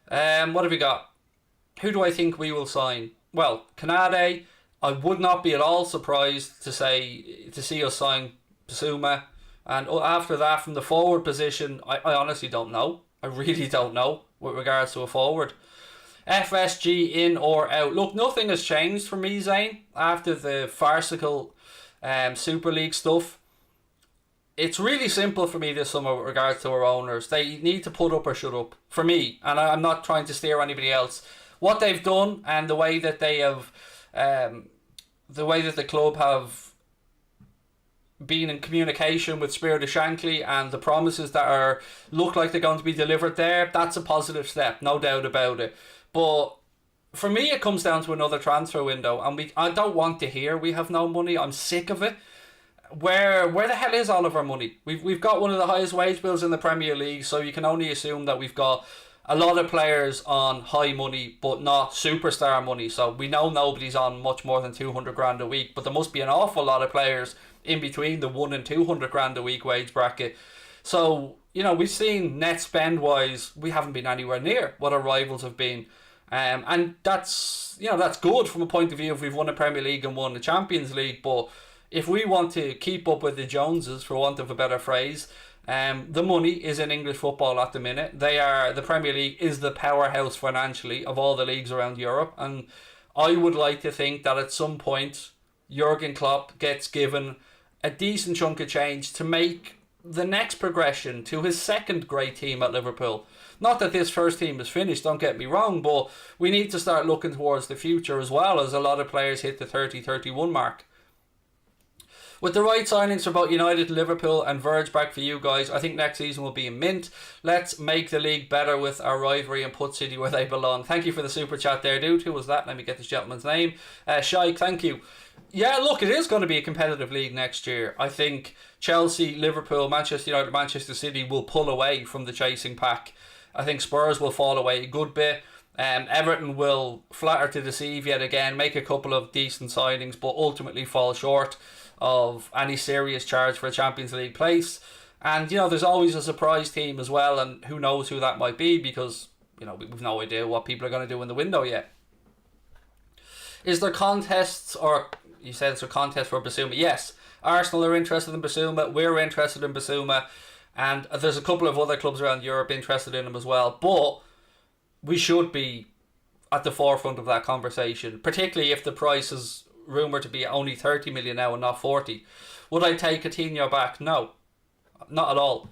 A: What have we got? Who do I think we will sign? well, Konate, I would not be at all surprised to see us sign Bissouma. And after that, from the forward position, I honestly don't know. I really don't know with regards to a forward. FSG in or out? Look, nothing has changed for me, Zane, after the farcical Super League stuff. It's really simple for me this summer with regards to our owners. They need to put up or shut up. For me, and I'm not trying to steer anybody else. What they've done and the way that they have, the way that the club have been in communication with Spirit of Shankly and the promises that are look like they're going to be delivered there, that's a positive step, no doubt about it. But for me, it comes down to another transfer window, and I don't want to hear we have no money. I'm sick of it. Where the hell is all of our money? We've got one of the highest wage bills in the Premier League, so you can only assume that we've got a lot of players on high money, but not superstar money. So we know nobody's on much more than 200 grand a week, but there must be an awful lot of players in between the 1 and 200 grand a week wage bracket. So, you know, we've seen net spend wise, we haven't been anywhere near what our rivals have been. And that's, you know, that's good from a point of view if we've won a Premier League and won the Champions League. But if we want to keep up with the Joneses, for want of a better phrase, the money is in English football at the minute. The Premier League is the powerhouse financially of all the leagues around Europe. And I would like to think that at some point, Jurgen Klopp gets given a decent chunk of change to make the next progression to his second great team at Liverpool. Not that this first team is finished, don't get me wrong, but we need to start looking towards the future as well, as a lot of players hit the 30-31 mark. With the right signings for both United, Liverpool and Verge back for you guys, I think next season will be a mint. Let's make the league better with our rivalry and put City where they belong. Thank you for the super chat there, dude. Who was that? Let me get this gentleman's name. Shaik, thank you. Yeah, look, it is going to be a competitive league next year. I think Chelsea, Liverpool, Manchester United, Manchester City will pull away from the chasing pack. I think Spurs will fall away a good bit. Everton will flatter to deceive yet again, make a couple of decent signings, but ultimately fall short of any serious charge for a Champions League place. And, you know, there's always a surprise team as well, and who knows who that might be, because, you know, we've no idea what people are going to do in the window yet. Is there contests, or you said it's a contest for Bissouma? Yes, Arsenal are interested in Bissouma, we're interested in Bissouma, and there's a couple of other clubs around Europe interested in him as well. But we should be at the forefront of that conversation, particularly if the price is rumoured to be only 30 million now and not 40. Would I take Coutinho back? No, not at all.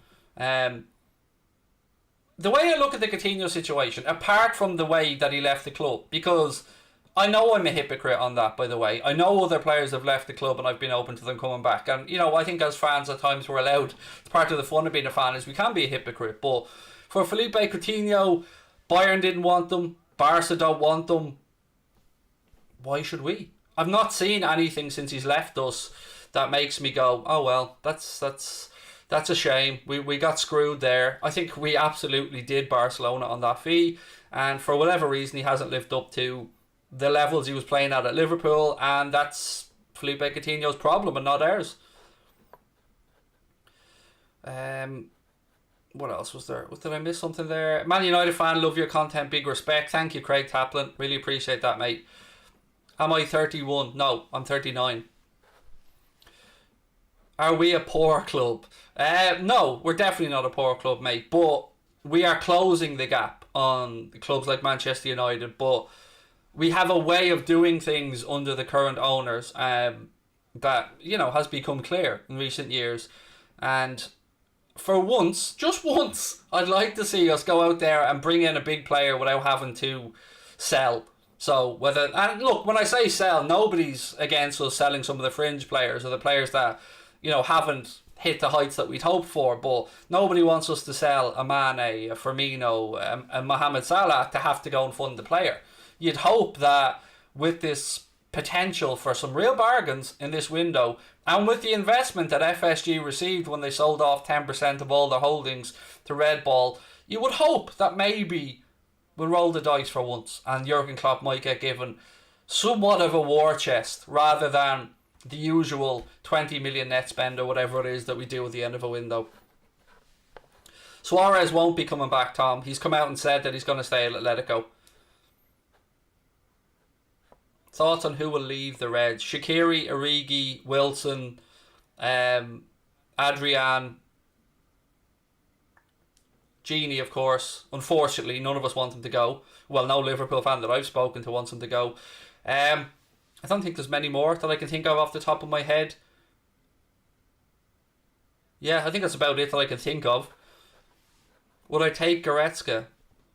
A: The way I look at the Coutinho situation, apart from the way that he left the club, because I know I'm a hypocrite on that, by the way. I know other players have left the club and I've been open to them coming back. And, you know, I think as fans at times we're allowed, it's part of the fun of being a fan is we can be a hypocrite. But for Felipe Coutinho, Bayern didn't want them, Barca don't want them. Why should we? I've not seen anything since he's left us that makes me go, oh well, that's a shame. We got screwed there. I think we absolutely did Barcelona on that fee, and for whatever reason he hasn't lived up to the levels he was playing at Liverpool, and that's Felipe Coutinho's problem and not ours. What else was there? Did I miss something there? Man United fan, love your content, big respect. Thank you, Craig Taplin. Really appreciate that, mate. Am I 31? No, I'm 39. Are we a poor club? No, we're definitely not a poor club, mate. But we are closing the gap on clubs like Manchester United. But we have a way of doing things under the current owners that, you know, has become clear in recent years. And for once, just once, I'd like to see us go out there and bring in a big player without having to sell. So and look, when I say sell, nobody's against us selling some of the fringe players or the players that, you know, haven't hit the heights that we'd hoped for, but nobody wants us to sell a Mane, a Firmino, a Mohamed Salah to have to go and fund the player. You'd hope that with this potential for some real bargains in this window, and with the investment that FSG received when they sold off 10% of all their holdings to Red Ball, you would hope that maybe we'll roll the dice for once and Jurgen Klopp might get given somewhat of a war chest rather than the usual 20 million net spend or whatever it is that we do at the end of a window. Suarez won't be coming back, Tom. He's come out and said that he's going to stay at Atletico. Thoughts on who will leave the Reds? Shaqiri, Origi, Wilson, Adrian, Gini, of course. Unfortunately, none of us want him to go. Well, no Liverpool fan that I've spoken to wants him to go. I don't think there's many more that I can think of off the top of my head. Yeah, I think that's about it that I can think of. Would I take Goretzka?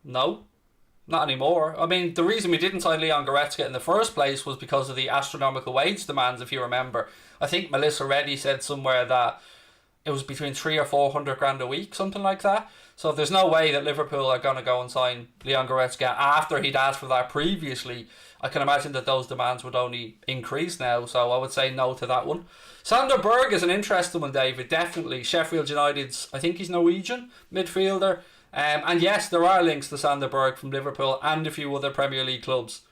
A: No. Not anymore. I mean, the reason we didn't sign Leon Goretzka in the first place was because of the astronomical wage demands, if you remember. I think Melissa Reddy said somewhere that it was between 300 or 400 grand a week, something like that. So there's no way that Liverpool are going to go and sign Leon Goretzka after he'd asked for that previously. I can imagine that those demands would only increase now, so I would say no to that one. Sander Berg is an interesting one, David, definitely. Sheffield United's, I think he's Norwegian, midfielder. And yes, there are links to Sander Berg from Liverpool and a few other Premier League clubs.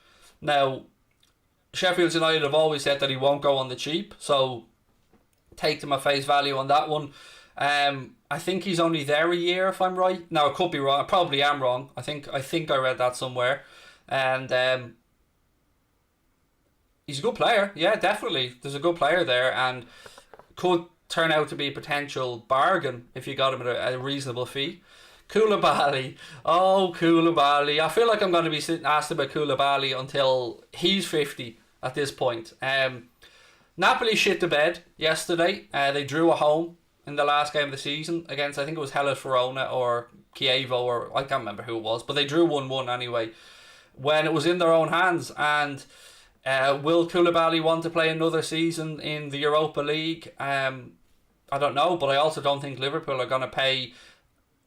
A: Now, Sheffield United have always said that he won't go on the cheap, so take them at face value on that one. I think he's only there a year, if I'm right. Now, I could be wrong. I probably am wrong. I think I read that somewhere. And he's a good player. Yeah, definitely. There's a good player there and could turn out to be a potential bargain if you got him at a reasonable fee. Koulibaly. Oh, Koulibaly. I feel like I'm going to be asked about Koulibaly until he's 50 at this point. Napoli shit the bed yesterday. They drew at home in the last game of the season against, I think it was Hellas Verona or Chievo, or I can't remember who it was, but they drew 1-1 anyway when it was in their own hands. And will Koulibaly want to play another season in the Europa League? I don't know, but I also don't think Liverpool are going to pay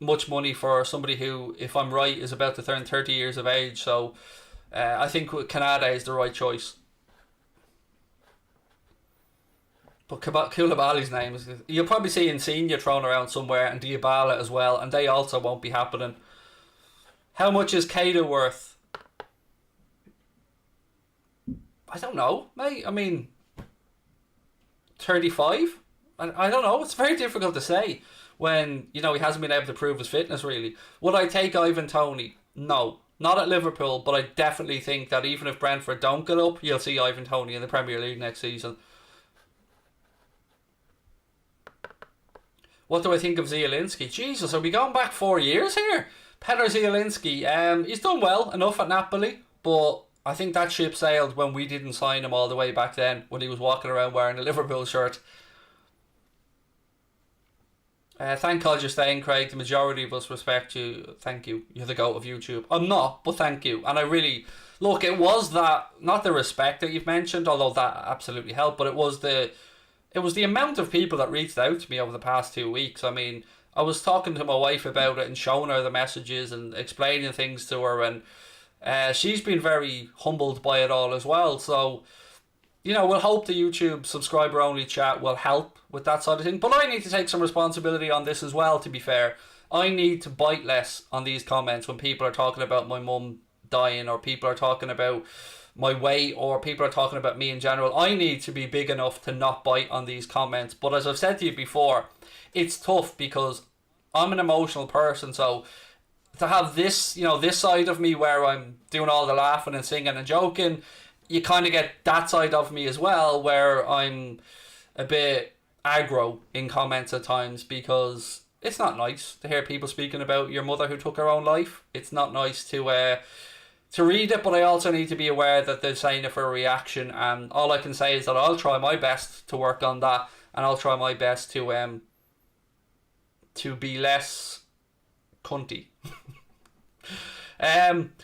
A: much money for somebody who, if I'm right, is about to turn 30 years of age. So I think Konate is the right choice. But Koulibaly's name is... You'll probably see Insigne thrown around somewhere and Dybala as well, and they also won't be happening. How much is Keita worth? I don't know, mate. I mean, 35? I don't know. It's very difficult to say when, you know, he hasn't been able to prove his fitness, really. Would I take Ivan Toney? No. Not at Liverpool, but I definitely think that even if Brentford don't get up, you'll see Ivan Toney in the Premier League next season. What do I think of Zielinski? Jesus, are we going back 4 years here? Petr Zielinski, he's done well enough at Napoli, but I think that ship sailed when we didn't sign him all the way back then, when he was walking around wearing a Liverpool shirt. Thank God you're staying, Craig. The majority of us respect you. Thank you. You're the GOAT of YouTube. I'm not, but thank you. And I really... Look, it was that... Not the respect that you've mentioned, although that absolutely helped, but it was the amount of people that reached out to me over the past 2 weeks. I mean, I was talking to my wife about it and showing her the messages and explaining things to her, and she's been very humbled by it all as well. So, you know, we'll hope the YouTube subscriber-only chat will help with that sort of thing. But I need to take some responsibility on this as well, to be fair. I need to bite less on these comments when people are talking about my mum dying, or people are talking about my weight, or people are talking about me in general. I need to be big enough to not bite on these comments. But as I've said to you before, it's tough because I'm an emotional person. So to have this, you know, this side of me where I'm doing all the laughing and singing and joking, you kind of get that side of me as well where I'm a bit aggro in comments at times, because it's not nice to hear people speaking about your mother who took her own life. It's not nice to read it, but I also need to be aware that they're saying it for a reaction, and all I can say is that I'll try my best to work on that, and I'll try my best to be less cunty.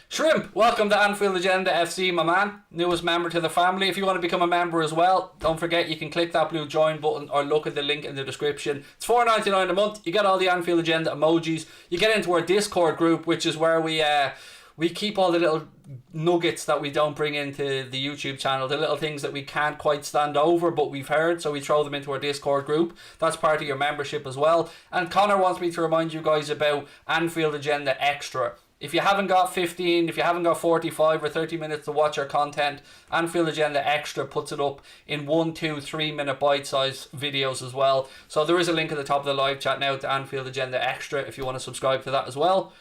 A: Shrimp, welcome to Anfield Agenda FC, my man. Newest member to the family. If you want to become a member as well, don't forget you can click that blue join button or look at the link in the description. It's $4.99 a month. You get all the Anfield Agenda emojis. You get into our Discord group, which is where we keep all the little nuggets that we don't bring into the YouTube channel, the little things that we can't quite stand over but we've heard, so we throw them into our Discord group. That's part of your membership as well. And Connor wants me to remind you guys about Anfield Agenda Extra. If you haven't got 15, if you haven't got 45 or 30 minutes to watch our content, Anfield Agenda Extra puts it up in 1, 2, 3 minute bite-sized videos as well. So there is a link at the top of the live chat now to Anfield Agenda Extra if you want to subscribe to that as well.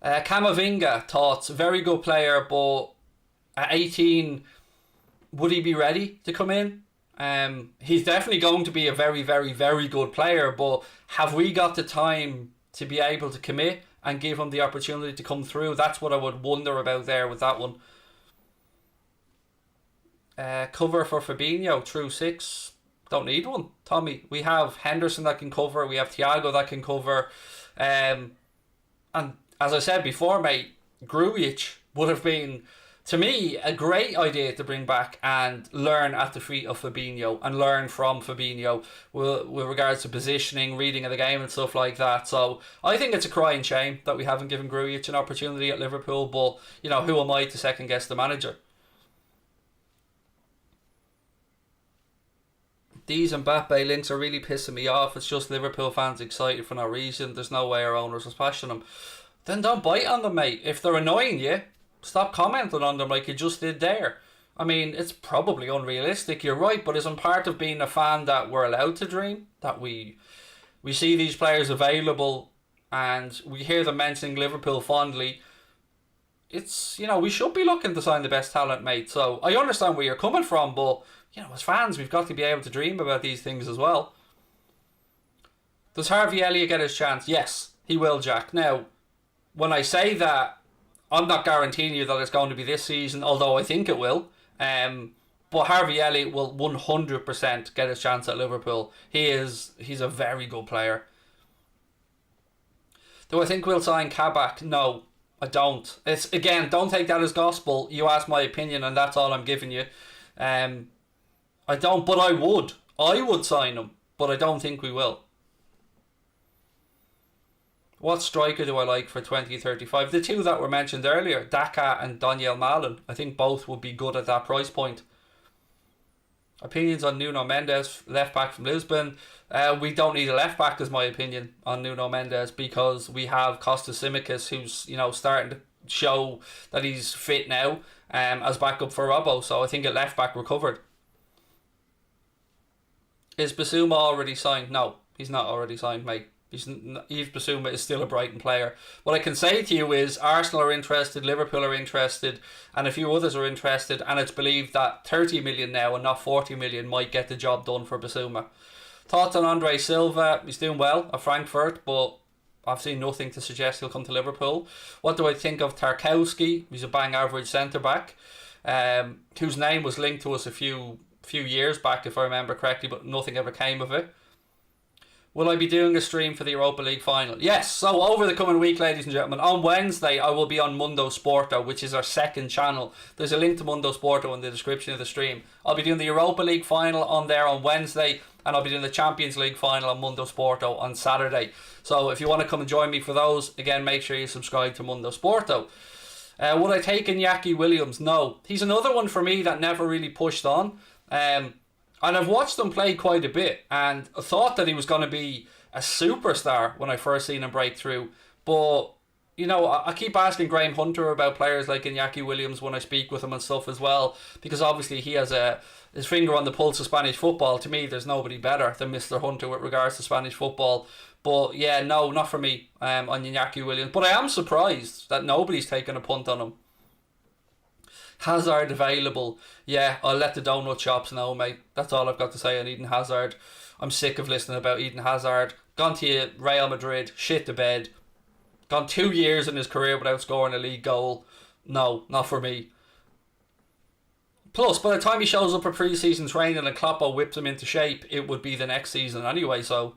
A: Camavinga, thoughts. Very good player, but At 18, would he be ready to come in? He's definitely going to be a very, very, very good player, but have we got the time to be able to commit and give him the opportunity to come through? That's what I would wonder about there with that one. Cover for Fabinho, through 6. Don't need one, Tommy. We have Henderson that can cover. We have Thiago that can cover. And as I said before, mate, Grujic would have been, to me, a great idea to bring back and learn at the feet of Fabinho and learn from Fabinho with regards to positioning, reading of the game and stuff like that. So I think it's a crying shame that we haven't given Grujic an opportunity at Liverpool, but, you know, who am I to second guess the manager? These Mbappe links are really pissing me off. It's just Liverpool fans excited for no reason. There's no way our owners are smashing them. Then don't bite on them, mate. If they're annoying you, stop commenting on them like you just did there. I mean, it's probably unrealistic, you're right, but isn't part of being a fan that we're allowed to dream? That we see these players available and we hear them mentioning Liverpool fondly. It's, you know, we should be looking to sign the best talent, mate. So I understand where you're coming from, but, you know, as fans, we've got to be able to dream about these things as well. Does Harvey Elliott get his chance? Yes, he will, Jack. Now, when I say that, I'm not guaranteeing you that it's going to be this season, although I think it will. But Harvey Elliott will 100% get his chance at Liverpool. He's a very good player. Do I think we'll sign Kabak? No, I don't. It's, again, don't take that as gospel. You asked my opinion and that's all I'm giving you. I don't, but I would. I would sign him, but I don't think we will. What striker do I like for 2035? The two that were mentioned earlier, Daka and Daniel Malin. I think both would be good at that price point. Opinions on Nuno Mendes, left back from Lisbon. We don't need a left back, is my opinion on Nuno Mendes, because we have Kostas Tsimikas, who's, you know, starting to show that he's fit now, as backup for Robbo. So I think at left back we're covered. Is Bissouma already signed? No, he's not already signed, mate. Yves Bissouma is still a Brighton player. What I can say to you is Arsenal are interested, Liverpool are interested, and a few others are interested, and it's believed that 30 million now and not 40 million might get the job done for Bissouma. Thoughts on Andre Silva? He's doing well at Frankfurt, but I've seen nothing to suggest he'll come to Liverpool. What do I think of Tarkowski? He's a bang average centre-back, whose name was linked to us a few years back, if I remember correctly, but nothing ever came of it. Will I be doing a stream for the Europa League final? Yes, so over the coming week, ladies and gentlemen, on Wednesday I will be on Mundo Sporto, which is our second channel. There's a link to Mundo Sporto in the description of the stream. I'll be doing the Europa League final on there on Wednesday, and I'll be doing the Champions League final on Mundo Sporto on Saturday. So if you want to come and join me for those, again, make sure you subscribe to Mundo Sporto. Would I take Iñaki Williams? No. He's another one for me that never really pushed on. And I've watched him play quite a bit and I thought that he was going to be a superstar when I first seen him break through. But, you know, I keep asking Graham Hunter about players like Iñaki Williams when I speak with him and stuff as well, because obviously he has his finger on the pulse of Spanish football. To me, there's nobody better than Mr. Hunter with regards to Spanish football. But yeah, no, not for me on Iñaki Williams. But I am surprised that nobody's taken a punt on him. Hazard available. Yeah, I'll let the donut shops know, mate. That's all I've got to say on Eden Hazard. I'm sick of listening about Eden Hazard. Gone to Real Madrid, shit the bed. Gone 2 years in his career without scoring a league goal. No, not for me. Plus, by the time he shows up for pre-season training and Kloppo whips him into shape, it would be the next season anyway, so...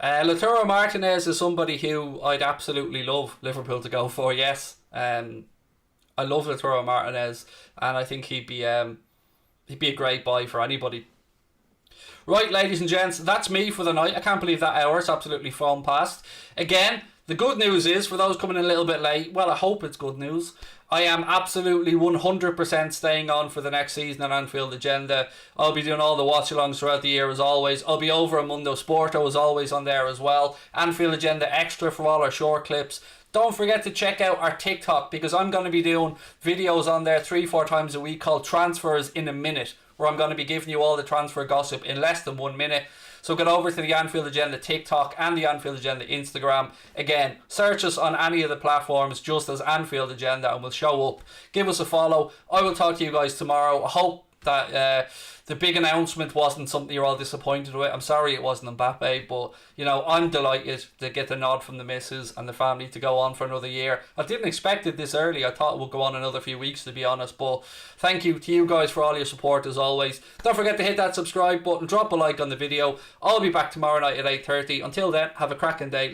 A: Lautaro Martinez is somebody who I'd absolutely love Liverpool to go for, yes. I love Lautaro Martinez, and I think he'd be a great buy for anybody. Right, ladies and gents, that's me for the night. I can't believe that hour's absolutely flown past. Again, the good news is, for those coming in a little bit late, well, I hope it's good news, I am absolutely 100% staying on for the next season on Anfield Agenda. I'll be doing all the watch-alongs throughout the year as always. I'll be over at Mundo Sporto as always on there as well. Anfield Agenda Extra for all our short clips. Don't forget to check out our TikTok, because I'm going to be doing videos on there 3-4 times a week called Transfers in a Minute, where I'm going to be giving you all the transfer gossip in less than 1 minute. So get over to the Anfield Agenda TikTok and the Anfield Agenda Instagram. Again, search us on any of the platforms just as Anfield Agenda and we'll show up. Give us a follow. I will talk to you guys tomorrow. I hope that the big announcement wasn't something you're all disappointed with. I'm sorry it wasn't Mbappe, but you know, I'm delighted to get the nod from the missus and the family to go on for another year. I didn't expect it this early. I thought it would go on another few weeks, to be honest, but thank you to you guys for all your support as always. Don't forget to hit that subscribe button, drop a like on the video. I'll be back tomorrow night at 8:30. Until then, have a cracking day.